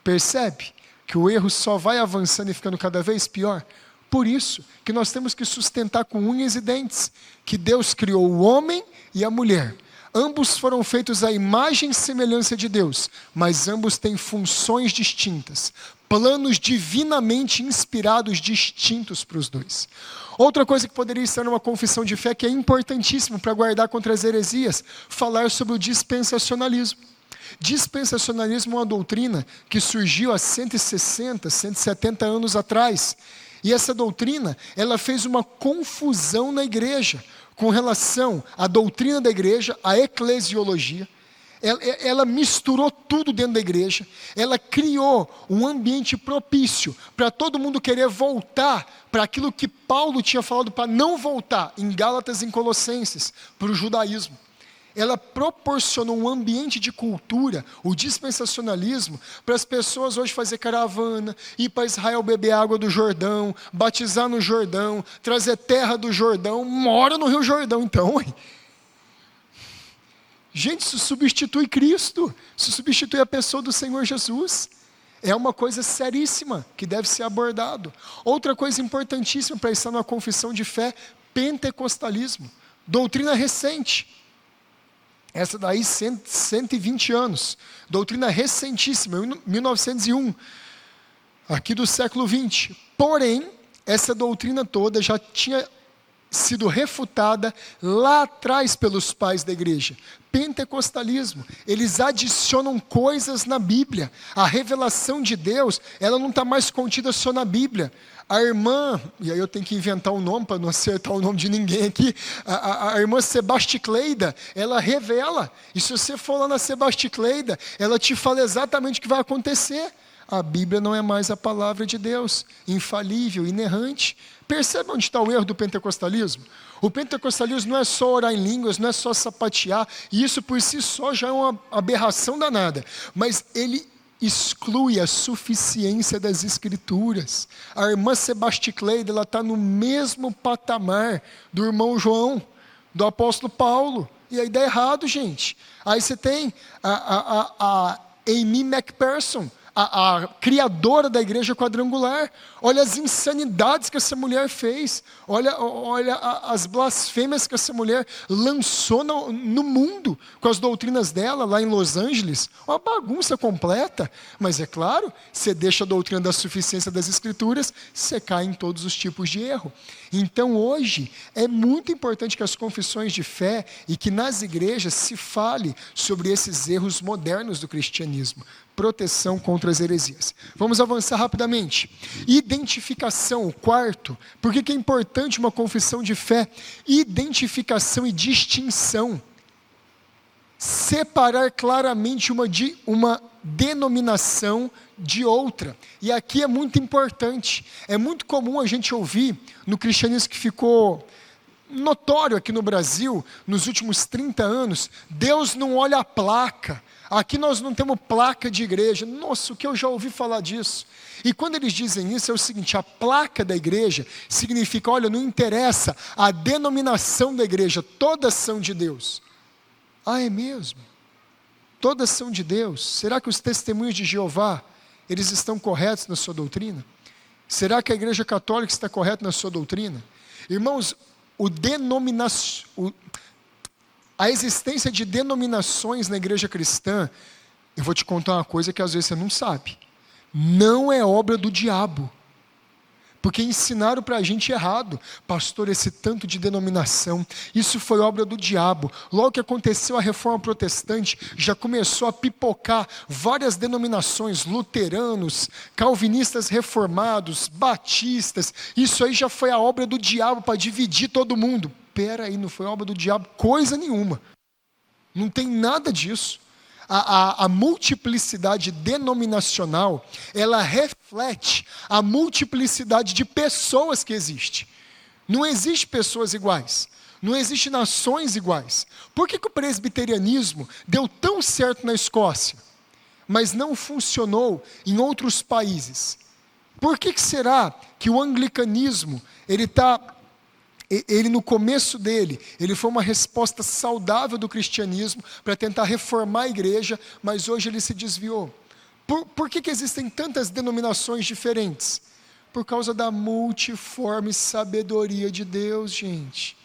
Percebe que o erro só vai avançando e ficando cada vez pior? Por isso que nós temos que sustentar com unhas e dentes que Deus criou o homem e a mulher. Ambos foram feitos à imagem e semelhança de Deus, mas ambos têm funções distintas, planos divinamente inspirados distintos para os dois. Outra coisa que poderia estar numa confissão de fé que é importantíssimo para guardar contra as heresias, falar sobre o dispensacionalismo. Dispensacionalismo é uma doutrina que surgiu há 160, 170 anos atrás. E essa doutrina, ela fez uma confusão na igreja com relação à doutrina da igreja, à eclesiologia. Ela misturou tudo dentro da igreja. Ela criou um ambiente propício para todo mundo querer voltar para aquilo que Paulo tinha falado para não voltar em Gálatas e em Colossenses, para o judaísmo. Ela proporcionou um ambiente de cultura, o dispensacionalismo, para as pessoas hoje fazer caravana, ir para Israel beber água do Jordão, batizar no Jordão, trazer terra do Jordão, mora no Rio Jordão então, hein? Gente, isso substitui Cristo, isso substitui a pessoa do Senhor Jesus. É uma coisa seríssima que deve ser abordado. Outra coisa importantíssima para estar numa confissão de fé, pentecostalismo. Doutrina recente. Essa daí, 120 anos. Doutrina recentíssima, 1901. Aqui do século XX. Porém, essa doutrina toda já tinha sido refutada lá atrás pelos pais da igreja. Pentecostalismo, eles adicionam coisas na Bíblia. A revelação de Deus, ela não está mais contida só na Bíblia. A irmã, e aí eu tenho que inventar um nome para não acertar o nome de ninguém aqui, a irmã Sebasticleida, ela revela, e se você for lá na Sebasticleida, ela te fala exatamente o que vai acontecer. A Bíblia não é mais a palavra de Deus, infalível, inerrante. Percebe onde está o erro do pentecostalismo? O pentecostalismo não é só orar em línguas, não é só sapatear, e isso por si só já é uma aberração danada, mas ele exclui a suficiência das Escrituras. A irmã Sebasticleida, ela está no mesmo patamar do irmão João, do apóstolo Paulo, e aí dá errado, gente. Aí você tem a Amy McPherson, a criadora da igreja quadrangular. Olha as insanidades que essa mulher fez. Olha as blasfêmias que essa mulher lançou no mundo com as doutrinas dela lá em Los Angeles. Uma bagunça completa. Mas é claro, você deixa a doutrina da suficiência das Escrituras, você cai em todos os tipos de erro. Então hoje é muito importante que as confissões de fé e que nas igrejas se fale sobre esses erros modernos do cristianismo. Proteção contra as heresias. Vamos avançar rapidamente. Identificação, o quarto. Por que é importante uma confissão de fé? Identificação e distinção. Separar claramente uma denominação de outra. E aqui é muito importante. É muito comum a gente ouvir no cristianismo que ficou notório aqui no Brasil, nos últimos 30 anos, Deus não olha a placa. Aqui nós não temos placa de igreja. Nossa, o que eu já ouvi falar disso. E quando eles dizem isso, é o seguinte: a placa da igreja significa, olha, não interessa a denominação da igreja, todas são de Deus. Ah, é mesmo? Todas são de Deus? Será que os testemunhos de Jeová, eles estão corretos na sua doutrina? Será que a igreja católica está correta na sua doutrina? Irmãos, a existência de denominações na igreja cristã, eu vou te contar uma coisa que às vezes você não sabe. Não é obra do diabo. Porque ensinaram para a gente errado. Pastor, esse tanto de denominação, isso foi obra do diabo. Logo que aconteceu a reforma protestante, já começou a pipocar várias denominações, luteranos, calvinistas reformados, batistas. Isso aí já foi a obra do diabo para dividir todo mundo. Espera aí, não foi obra do diabo coisa nenhuma. Não tem nada disso. A multiplicidade denominacional, ela reflete a multiplicidade de pessoas que existe. Não existe pessoas iguais. Não existe nações iguais. Por que o presbiterianismo deu tão certo na Escócia, mas não funcionou em outros países? Por que será que o anglicanismo, ele no começo dele, ele foi uma resposta saudável do cristianismo para tentar reformar a igreja, mas hoje ele se desviou. Por que existem tantas denominações diferentes? Por causa da multiforme sabedoria de Deus, gente.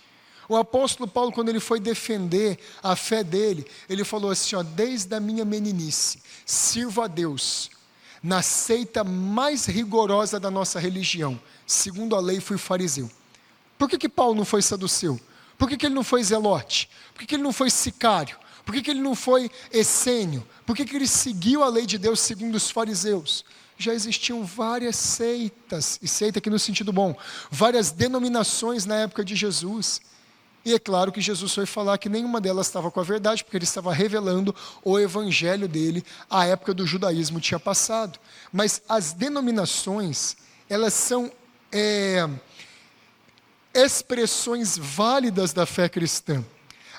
O apóstolo Paulo, quando ele foi defender a fé dele, ele falou assim, desde a minha meninice, sirvo a Deus, na seita mais rigorosa da nossa religião, segundo a lei fui fariseu. Por que Paulo não foi saduceu? Por que ele não foi zelote? Por que ele não foi sicário? Por que ele não foi essênio? Por que ele seguiu a lei de Deus segundo os fariseus? Já existiam várias seitas, e seita aqui no sentido bom, várias denominações na época de Jesus. E é claro que Jesus foi falar que nenhuma delas estava com a verdade, porque ele estava revelando o evangelho dele, a época do judaísmo tinha passado. Mas as denominações, elas são expressões válidas da fé cristã.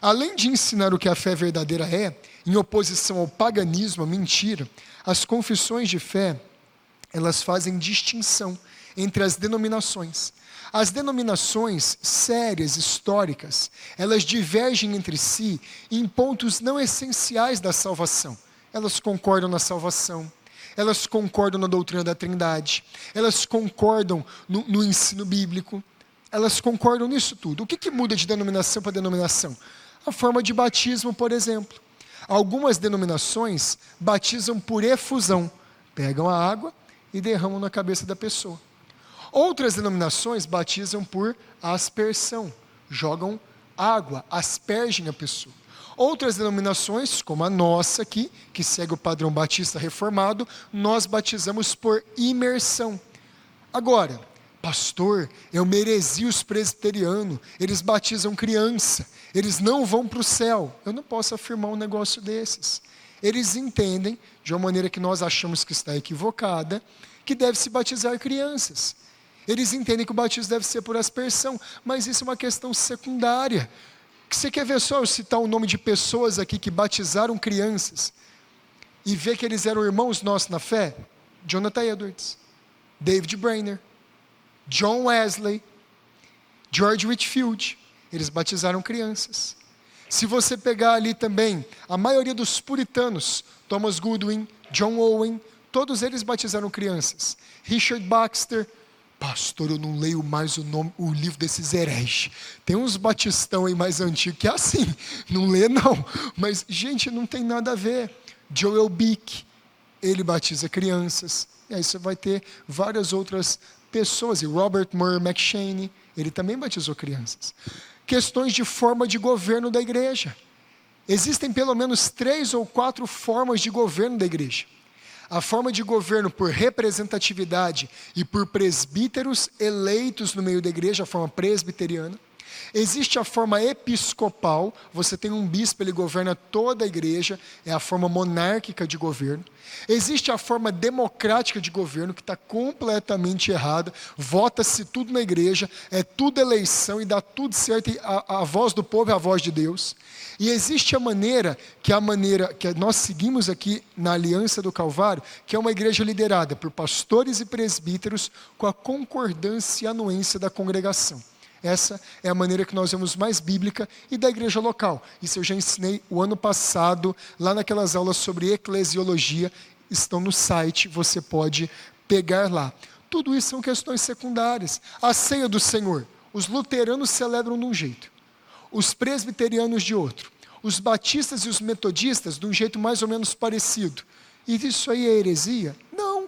Além de ensinar o que a fé verdadeira é, em oposição ao paganismo, à mentira, as confissões de fé, elas fazem distinção entre as denominações. As denominações sérias, históricas, elas divergem entre si em pontos não essenciais da salvação. Elas concordam na salvação, elas concordam na doutrina da Trindade, elas concordam no ensino bíblico. elas concordam nisso tudo. O que muda de denominação para denominação? A forma de batismo, por exemplo. Algumas denominações batizam por efusão. Pegam a água e derramam na cabeça da pessoa. Outras denominações batizam por aspersão. Jogam água, aspergem a pessoa. Outras denominações, como a nossa aqui, que segue o padrão batista reformado, nós batizamos por imersão. Agora, pastor, é uma heresia os presbiterianos, eles batizam criança, eles não vão para o céu. Eu não posso afirmar um negócio desses. Eles entendem, de uma maneira que nós achamos que está equivocada, que deve se batizar crianças. Eles entendem que o batismo deve ser por aspersão, mas isso é uma questão secundária. Você quer ver só eu citar o nome de pessoas aqui que batizaram crianças e ver que eles eram irmãos nossos na fé? Jonathan Edwards, David Brainerd, John Wesley, George Whitefield, eles batizaram crianças. Se você pegar ali também, a maioria dos puritanos, Thomas Goodwin, John Owen, todos eles batizaram crianças. Richard Baxter, pastor, eu não leio mais o livro desses hereges. Tem uns batistão aí mais antigos que é assim, não lê não. Mas, gente, não tem nada a ver. Joel Bick, ele batiza crianças. E aí você vai ter várias outras pessoas. E Robert Murray McShane, ele também batizou crianças. Questões de forma de governo da igreja. Existem pelo menos 3 ou 4 formas de governo da igreja. A forma de governo por representatividade e por presbíteros eleitos no meio da igreja, a forma presbiteriana. Existe a forma episcopal, você tem um bispo, ele governa toda a igreja, é a forma monárquica de governo. Existe a forma democrática de governo, que está completamente errada, vota-se tudo na igreja, é tudo eleição e dá tudo certo, e a voz do povo é a voz de Deus. E existe a maneira que nós seguimos aqui na Aliança do Calvário, que é uma igreja liderada por pastores e presbíteros com a concordância e anuência da congregação. Essa é a maneira que nós vemos mais bíblica e da igreja local. Isso eu já ensinei o ano passado, lá naquelas aulas sobre eclesiologia, estão no site, você pode pegar lá. Tudo isso são questões secundárias. A ceia do Senhor, os luteranos celebram de um jeito, os presbiterianos de outro, os batistas e os metodistas de um jeito mais ou menos parecido. E isso aí é heresia? Não.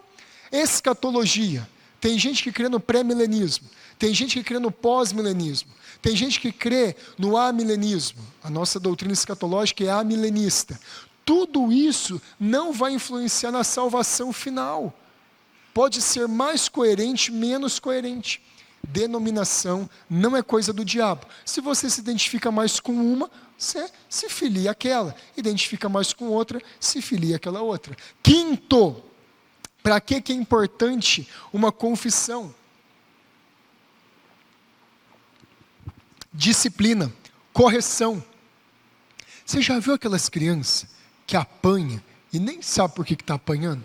Escatologia. Tem gente que crê no pré-milenismo. Tem gente que crê no pós-milenismo. Tem gente que crê no amilenismo. A nossa doutrina escatológica é amilenista. Tudo isso não vai influenciar na salvação final. Pode ser mais coerente, menos coerente. Denominação não é coisa do diabo. Se você se identifica mais com uma, você se filia àquela. Identifica mais com outra, se filia àquela outra. Quinto, para que é importante uma confissão? Disciplina, correção. Você já viu aquelas crianças que apanham e nem sabe por que está apanhando?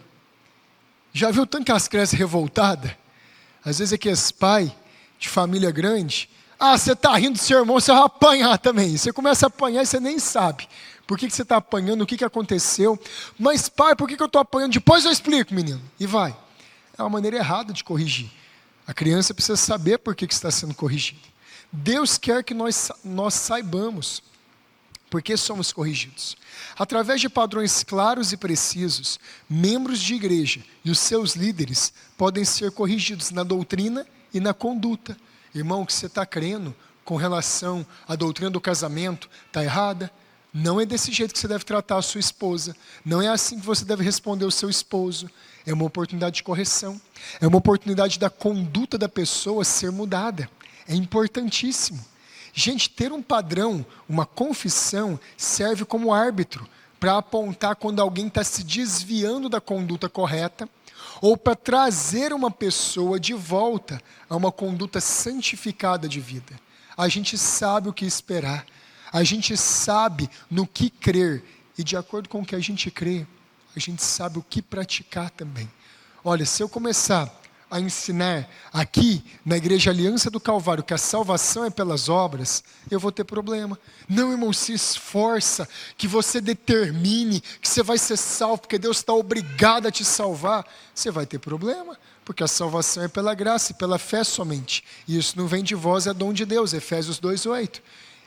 Já viu tanto que as crianças revoltadas? Às vezes aqueles pais de família grande, você está rindo do seu irmão, você vai apanhar também. Você começa a apanhar e você nem sabe por que você está apanhando, o que aconteceu. Mas pai, por que eu estou apanhando? Depois eu explico, menino. E vai. É uma maneira errada de corrigir. A criança precisa saber por que está sendo corrigida. Deus quer que nós saibamos por que somos corrigidos. Através de padrões claros e precisos, membros de igreja e os seus líderes podem ser corrigidos na doutrina e na conduta. Irmão, o que você está crendo com relação à doutrina do casamento está errada? Não é desse jeito que você deve tratar a sua esposa. Não é assim que você deve responder ao seu esposo. É uma oportunidade de correção. É uma oportunidade da conduta da pessoa ser mudada. É importantíssimo. Gente, ter um padrão, uma confissão, serve como árbitro para apontar quando alguém está se desviando da conduta correta ou para trazer uma pessoa de volta a uma conduta santificada de vida. A gente sabe o que esperar, a gente sabe no que crer e de acordo com o que a gente crê, a gente sabe o que praticar também. Olha, se eu começar a ensinar aqui na Igreja Aliança do Calvário que a salvação é pelas obras, eu vou ter problema. Não, irmão, se esforça, que você determine que você vai ser salvo, porque Deus está obrigado a te salvar. Você vai ter problema, porque a salvação é pela graça e pela fé somente. E isso não vem de vós, é dom de Deus, Efésios 2:8.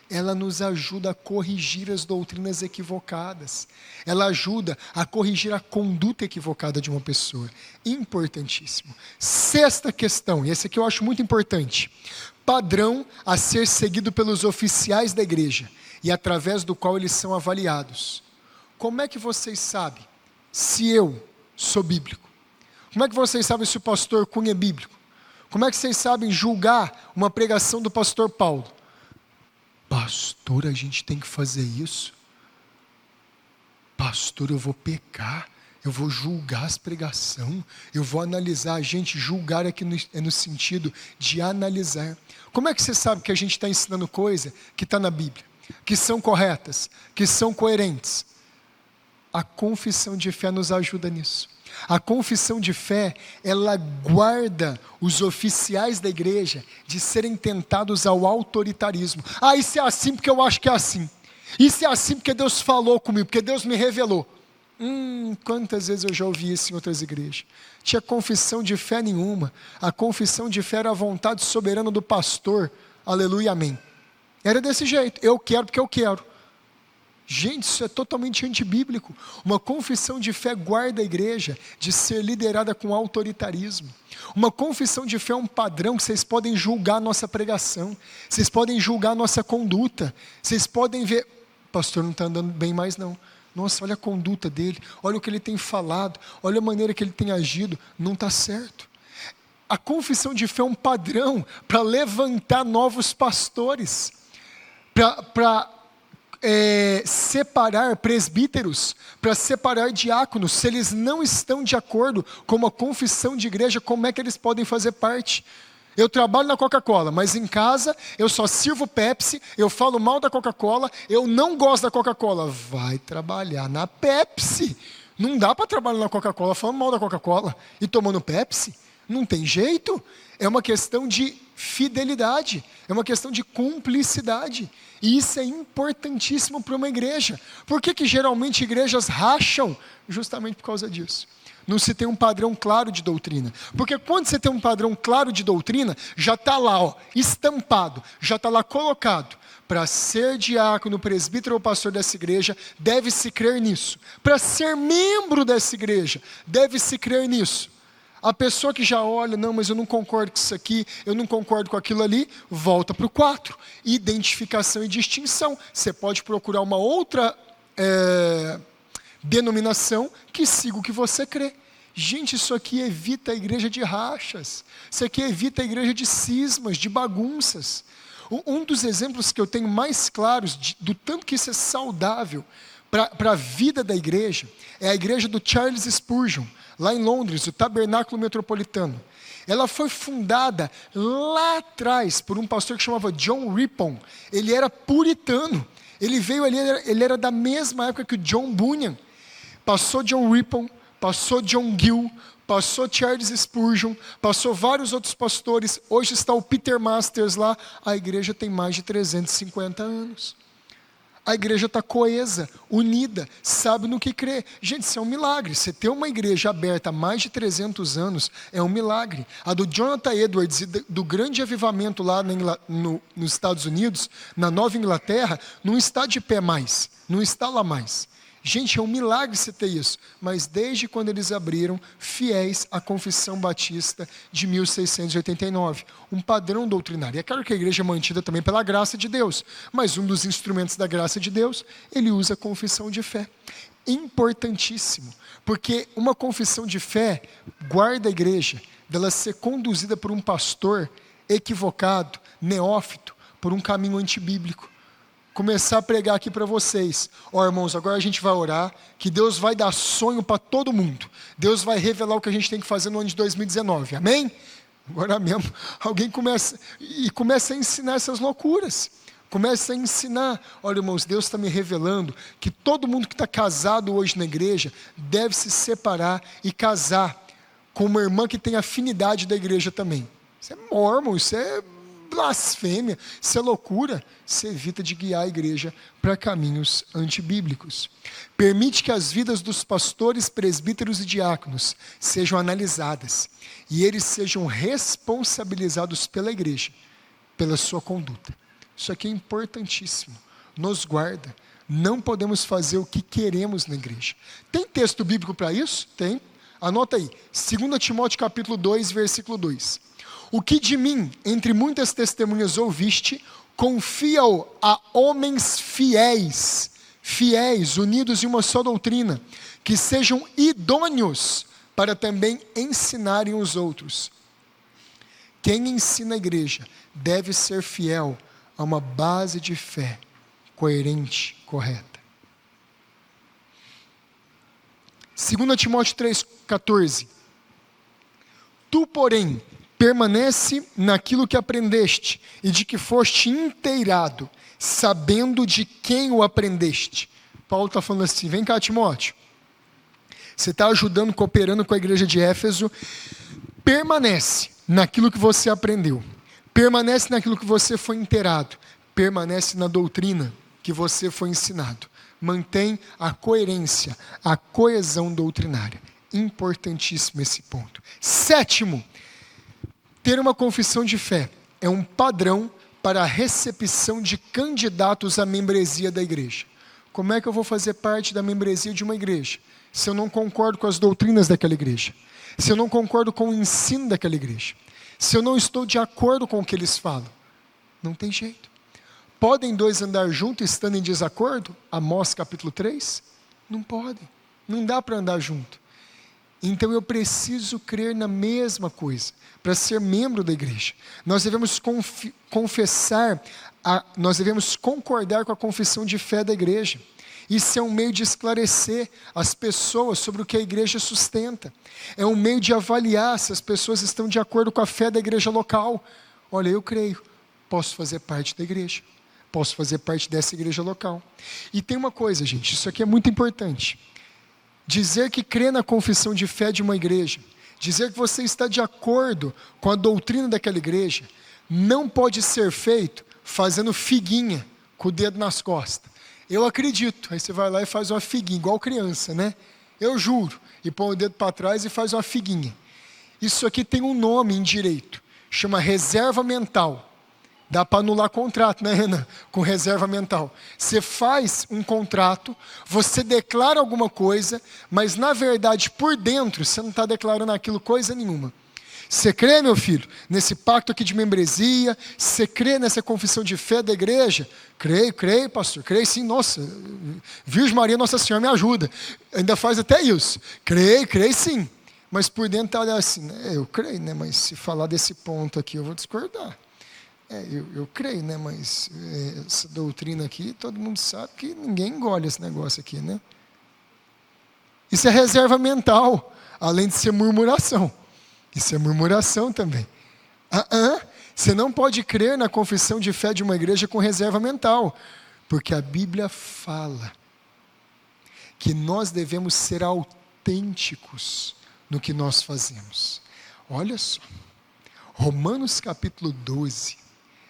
Ela nos ajuda a corrigir as doutrinas equivocadas. Ela ajuda a corrigir a conduta equivocada de uma pessoa. Importantíssimo. Sexta questão, e esse aqui eu acho muito importante. Padrão a ser seguido pelos oficiais da igreja e através do qual eles são avaliados. Como é que vocês sabem se eu sou bíblico? Como é que vocês sabem se o pastor Cunha é bíblico? Como é que vocês sabem julgar uma pregação do pastor Paulo? Pastor, a gente tem que fazer isso? Pastor, eu vou pecar, eu vou julgar as pregações, eu vou analisar. A gente julgar aqui é no sentido de analisar. Como é que você sabe que a gente está ensinando coisa que está na Bíblia, que são corretas, que são coerentes? A confissão de fé nos ajuda nisso. A confissão de fé, ela guarda os oficiais da igreja de serem tentados ao autoritarismo. Isso é assim porque eu acho que é assim. Isso é assim porque Deus falou comigo, porque Deus me revelou. Quantas vezes eu já ouvi isso em outras igrejas? Tinha confissão de fé nenhuma. A confissão de fé era a vontade soberana do pastor. Aleluia, amém. Era desse jeito. Eu quero porque eu quero. Gente, isso é totalmente antibíblico. Uma confissão de fé guarda a igreja de ser liderada com autoritarismo. Uma confissão de fé é um padrão que vocês podem julgar a nossa pregação, vocês podem julgar a nossa conduta, vocês podem ver, pastor não está andando bem mais não. Nossa, olha a conduta dele, olha o que ele tem falado, olha a maneira que ele tem agido, não está certo. A confissão de fé é um padrão para levantar novos pastores, para separar presbíteros, para separar diáconos. Se eles não estão de acordo com uma confissão de igreja, como é que eles podem fazer parte? Eu trabalho na Coca-Cola, mas em casa eu só sirvo Pepsi, eu falo mal da Coca-Cola, eu não gosto da Coca-Cola. Vai trabalhar na Pepsi. Não dá para trabalhar na Coca-Cola falando mal da Coca-Cola e tomando Pepsi. Não tem jeito. É uma questão de fidelidade, é uma questão de cumplicidade. E isso é importantíssimo para uma igreja. Por que geralmente igrejas racham? Justamente por causa disso. Não se tem um padrão claro de doutrina. Porque quando você tem um padrão claro de doutrina, já está lá, estampado, já está lá colocado. Para ser diácono, presbítero ou pastor dessa igreja, deve-se crer nisso. Para ser membro dessa igreja, deve-se crer nisso. A pessoa que já olha, não, mas eu não concordo com isso aqui, eu não concordo com aquilo ali, volta para o 4. Identificação e distinção. Você pode procurar uma outra denominação que siga o que você crê. Gente, isso aqui evita a igreja de rachas. Isso aqui evita a igreja de cismas, de bagunças. Um dos exemplos que eu tenho mais claros do tanto que isso é saudável para a vida da igreja é a igreja do Charles Spurgeon, lá em Londres, o Tabernáculo Metropolitano. Ela foi fundada lá atrás por um pastor que chamava John Rippon. Ele era puritano. Ele veio ali, ele era da mesma época que o John Bunyan. Passou John Rippon, passou John Gill, passou Charles Spurgeon, passou vários outros pastores. Hoje está o Peter Masters lá. A igreja tem mais de 350 anos. A igreja está coesa, unida, sabe no que crê. Gente, isso é um milagre. Você ter uma igreja aberta há mais de 300 anos é um milagre. A do Jonathan Edwards e do grande avivamento lá nos Estados Unidos, na Nova Inglaterra, não está de pé mais, não está lá mais. Gente, é um milagre você ter isso. Mas desde quando eles abriram, fiéis à Confissão Batista de 1689. Um padrão doutrinário. É claro que a igreja é mantida também pela graça de Deus. Mas um dos instrumentos da graça de Deus, ele usa a confissão de fé. Importantíssimo. Porque uma confissão de fé guarda a igreja dela ser conduzida por um pastor equivocado, neófito, por um caminho antibíblico. Começar a pregar aqui para vocês. Irmãos, agora a gente vai orar, que Deus vai dar sonho para todo mundo. Deus vai revelar o que a gente tem que fazer no ano de 2019. Amém? Agora mesmo, alguém começa a ensinar essas loucuras. Começa a ensinar. Olha, irmãos, Deus está me revelando que todo mundo que está casado hoje na igreja deve se separar e casar com uma irmã que tem afinidade da igreja também. Isso é mormon, isso é blasfêmia, isso é loucura. Você evita de guiar a igreja para caminhos antibíblicos. Permite que as vidas dos pastores, presbíteros e diáconos sejam analisadas e eles sejam responsabilizados pela igreja, pela sua conduta. Isso aqui é importantíssimo. Nos guarda. Não podemos fazer o que queremos na igreja. Tem texto bíblico para isso? Tem. Anota aí. 2 Timóteo capítulo 2, versículo 2. O que de mim, entre muitas testemunhas ouviste, confia-o a homens fiéis, unidos em uma só doutrina, que sejam idôneos para também ensinarem os outros. Quem ensina a igreja deve ser fiel a uma base de fé coerente, correta. 2 Timóteo 3,14. Tu, porém, permanece naquilo que aprendeste e de que foste inteirado, sabendo de quem o aprendeste. Paulo está falando assim, vem cá, Timóteo. Você está ajudando, cooperando com a igreja de Éfeso. Permanece naquilo que você aprendeu. Permanece naquilo que você foi inteirado. Permanece na doutrina que você foi ensinado. Mantém a coerência, a coesão doutrinária. Importantíssimo esse ponto. 7, ter uma confissão de fé é um padrão para a recepção de candidatos à membresia da igreja. Como é que eu vou fazer parte da membresia de uma igreja se eu não concordo com as doutrinas daquela igreja? Se eu não concordo com o ensino daquela igreja? Se eu não estou de acordo com o que eles falam? Não tem jeito. Podem dois andar juntos estando em desacordo? Amós capítulo 3? Não podem. Não dá para andar junto. Então eu preciso crer na mesma coisa para ser membro da igreja. Nós devemos nós devemos concordar com a confissão de fé da igreja. Isso é um meio de esclarecer as pessoas sobre o que a igreja sustenta. É um meio de avaliar se as pessoas estão de acordo com a fé da igreja local. Olha, eu creio, posso fazer parte da igreja. Posso fazer parte dessa igreja local. E tem uma coisa, gente, isso aqui é muito importante. Dizer que crê na confissão de fé de uma igreja, dizer que você está de acordo com a doutrina daquela igreja, não pode ser feito fazendo figuinha com o dedo nas costas. Eu acredito, aí você vai lá e faz uma figuinha, igual criança, né? Eu juro, e põe o dedo para trás e faz uma figuinha. Isso aqui tem um nome em direito, chama reserva mental. Dá para anular contrato, né, Renan? Com reserva mental. Você faz um contrato, você declara alguma coisa, mas na verdade, por dentro, você não está declarando aquilo coisa nenhuma. Você crê, meu filho, nesse pacto aqui de membresia? Você crê nessa confissão de fé da igreja? Creio, pastor, creio sim, nossa, Virgem Maria, Nossa Senhora me ajuda. Ainda faz até isso. Creio sim. Mas por dentro está olhando assim, eu creio, né? Mas se falar desse ponto aqui, eu vou discordar. Eu creio, né? Mas essa doutrina aqui, todo mundo sabe que ninguém engole esse negócio aqui, né? Isso é reserva mental, além de ser murmuração. Isso é murmuração também. Você não pode crer na confissão de fé de uma igreja com reserva mental, porque a Bíblia fala que nós devemos ser autênticos no que nós fazemos. Olha só, Romanos capítulo 12,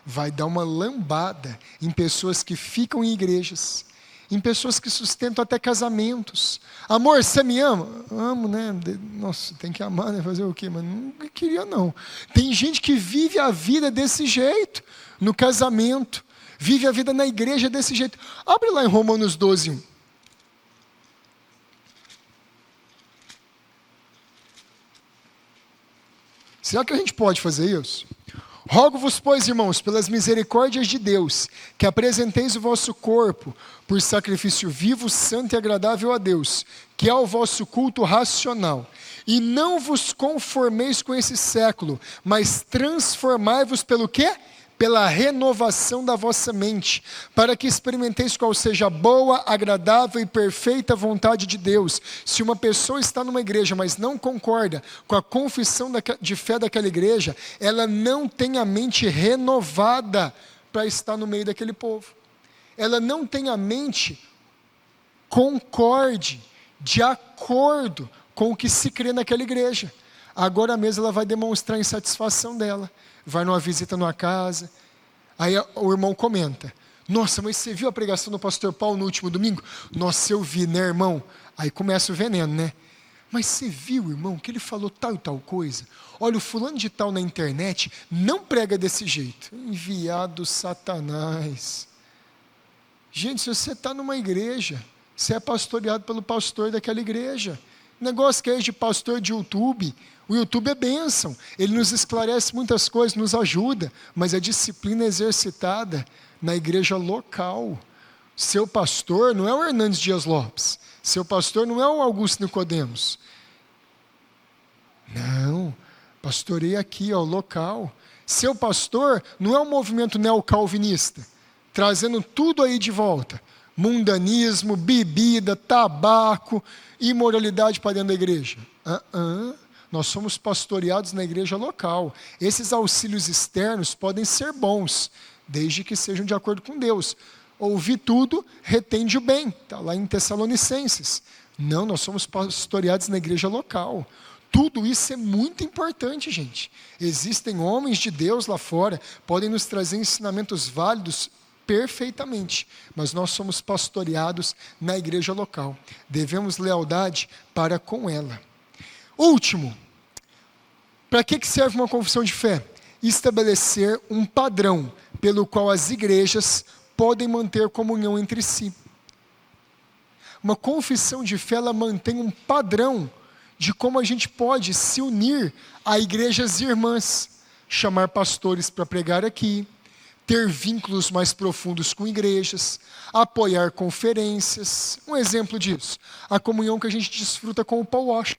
vai dar uma lambada em pessoas que ficam em igrejas, em pessoas que sustentam até casamentos. Amor, você me ama? Amo, né? Nossa, tem que amar, né? Fazer o quê? Mas não queria, não. Tem gente que vive a vida desse jeito, no casamento, vive a vida na igreja desse jeito. Abre lá em Romanos 12, 1. Será que a gente pode fazer isso? Rogo-vos, pois, irmãos, pelas misericórdias de Deus, que apresenteis o vosso corpo por sacrifício vivo, santo e agradável a Deus, que é o vosso culto racional. E não vos conformeis com esse século, mas transformai-vos pelo quê? Pela renovação da vossa mente, para que experimenteis qual seja a boa, agradável e perfeita vontade de Deus. Se uma pessoa está numa igreja, mas não concorda com a confissão de fé daquela igreja, ela não tem a mente renovada para estar no meio daquele povo. Ela não tem a mente concorde, de acordo com o que se crê naquela igreja. Agora mesmo ela vai demonstrar a insatisfação dela. Vai numa visita numa casa. Aí o irmão comenta: nossa, mas você viu a pregação do pastor Paulo no último domingo? Nossa, eu vi, né, irmão? Aí começa o veneno, né? Mas você viu, irmão, que ele falou tal e tal coisa? Olha, o fulano de tal na internet não prega desse jeito. Enviado Satanás. Gente, se você está numa igreja, você é pastoreado pelo pastor daquela igreja. Negócio que é de pastor de YouTube. O YouTube é bênção. Ele nos esclarece muitas coisas, nos ajuda. Mas a disciplina é exercitada na igreja local. Seu pastor não é o Hernandes Dias Lopes. Seu pastor não é o Augusto Nicodemos. Não, pastorei aqui, local. Seu pastor não é o movimento neocalvinista, trazendo tudo aí de volta. Mundanismo, bebida, tabaco, imoralidade para dentro da igreja. Nós somos pastoreados na igreja local. Esses auxílios externos podem ser bons, desde que sejam de acordo com Deus. Ouvir tudo, retende o bem. Está lá em Tessalonicenses. Não, nós somos pastoreados na igreja local. Tudo isso é muito importante, gente. Existem homens de Deus lá fora, podem nos trazer ensinamentos válidos perfeitamente, mas nós somos pastoreados na igreja local. Devemos lealdade para com ela. Último, para que serve uma confissão de fé? Estabelecer um padrão pelo qual as igrejas podem manter comunhão entre si. Uma confissão de fé, ela mantém um padrão de como a gente pode se unir a igrejas irmãs, chamar pastores para pregar aqui, ter vínculos mais profundos com igrejas, apoiar conferências. Um exemplo disso, a comunhão que a gente desfruta com o Paul Washer.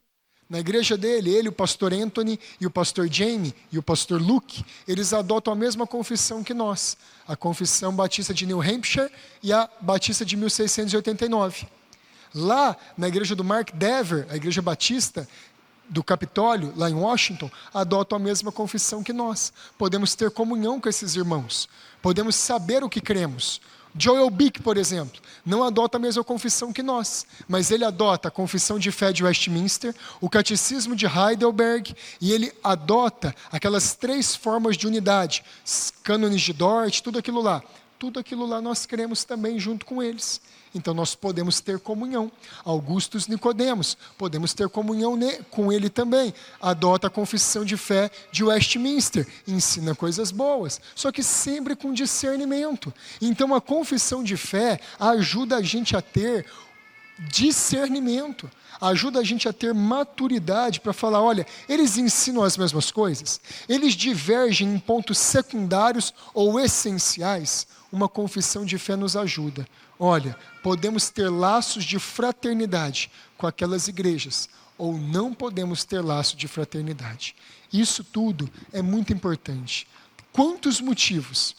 Na igreja dele, ele, o pastor Anthony e o pastor Jamie e o pastor Luke, eles adotam a mesma confissão que nós, a confissão batista de New Hampshire e a batista de 1689. Lá, na igreja do Mark Dever, a igreja batista do Capitólio, lá em Washington, adotam a mesma confissão que nós. Podemos ter comunhão com esses irmãos, podemos saber o que cremos. Joel Bick, por exemplo, não adota a mesma confissão que nós, mas ele adota a confissão de fé de Westminster, o catecismo de Heidelberg, e ele adota aquelas 3 formas de unidade, cânones de Dort, tudo aquilo lá. Tudo aquilo lá nós cremos também junto com eles. Então nós podemos ter comunhão. Augustus Nicodemos, podemos ter comunhão com ele também. Adota a confissão de fé de Westminster, ensina coisas boas, só que sempre com discernimento. Então a confissão de fé ajuda a gente a ter discernimento, ajuda a gente a ter maturidade para falar, olha, eles ensinam as mesmas coisas, eles divergem em pontos secundários ou essenciais. Uma confissão de fé nos ajuda. Olha, podemos ter laços de fraternidade com aquelas igrejas, ou não podemos ter laço de fraternidade. Isso tudo é muito importante. Quantos motivos,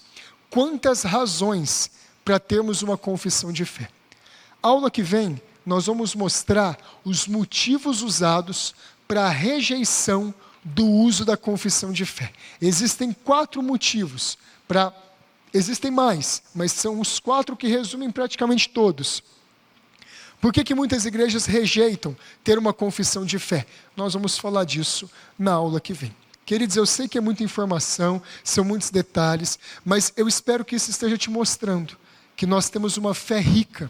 quantas razões para termos uma confissão de fé? Aula que vem, nós vamos mostrar os motivos usados para a rejeição do uso da confissão de fé. Existem 4 motivos para... Existem mais, mas são os 4 que resumem praticamente todos. Por que muitas igrejas rejeitam ter uma confissão de fé? Nós vamos falar disso na aula que vem. Queridos, eu sei que é muita informação, são muitos detalhes, mas eu espero que isso esteja te mostrando que nós temos uma fé rica,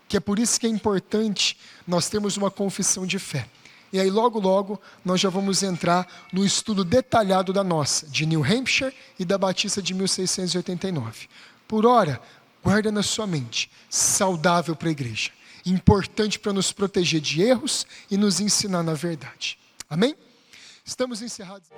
que é por isso que é importante nós termos uma confissão de fé. E aí logo, logo, nós já vamos entrar no estudo detalhado da nossa, de New Hampshire e da Batista de 1689. Por ora, guarda na sua mente, saudável para a igreja, importante para nos proteger de erros e nos ensinar na verdade. Amém? Estamos encerrados.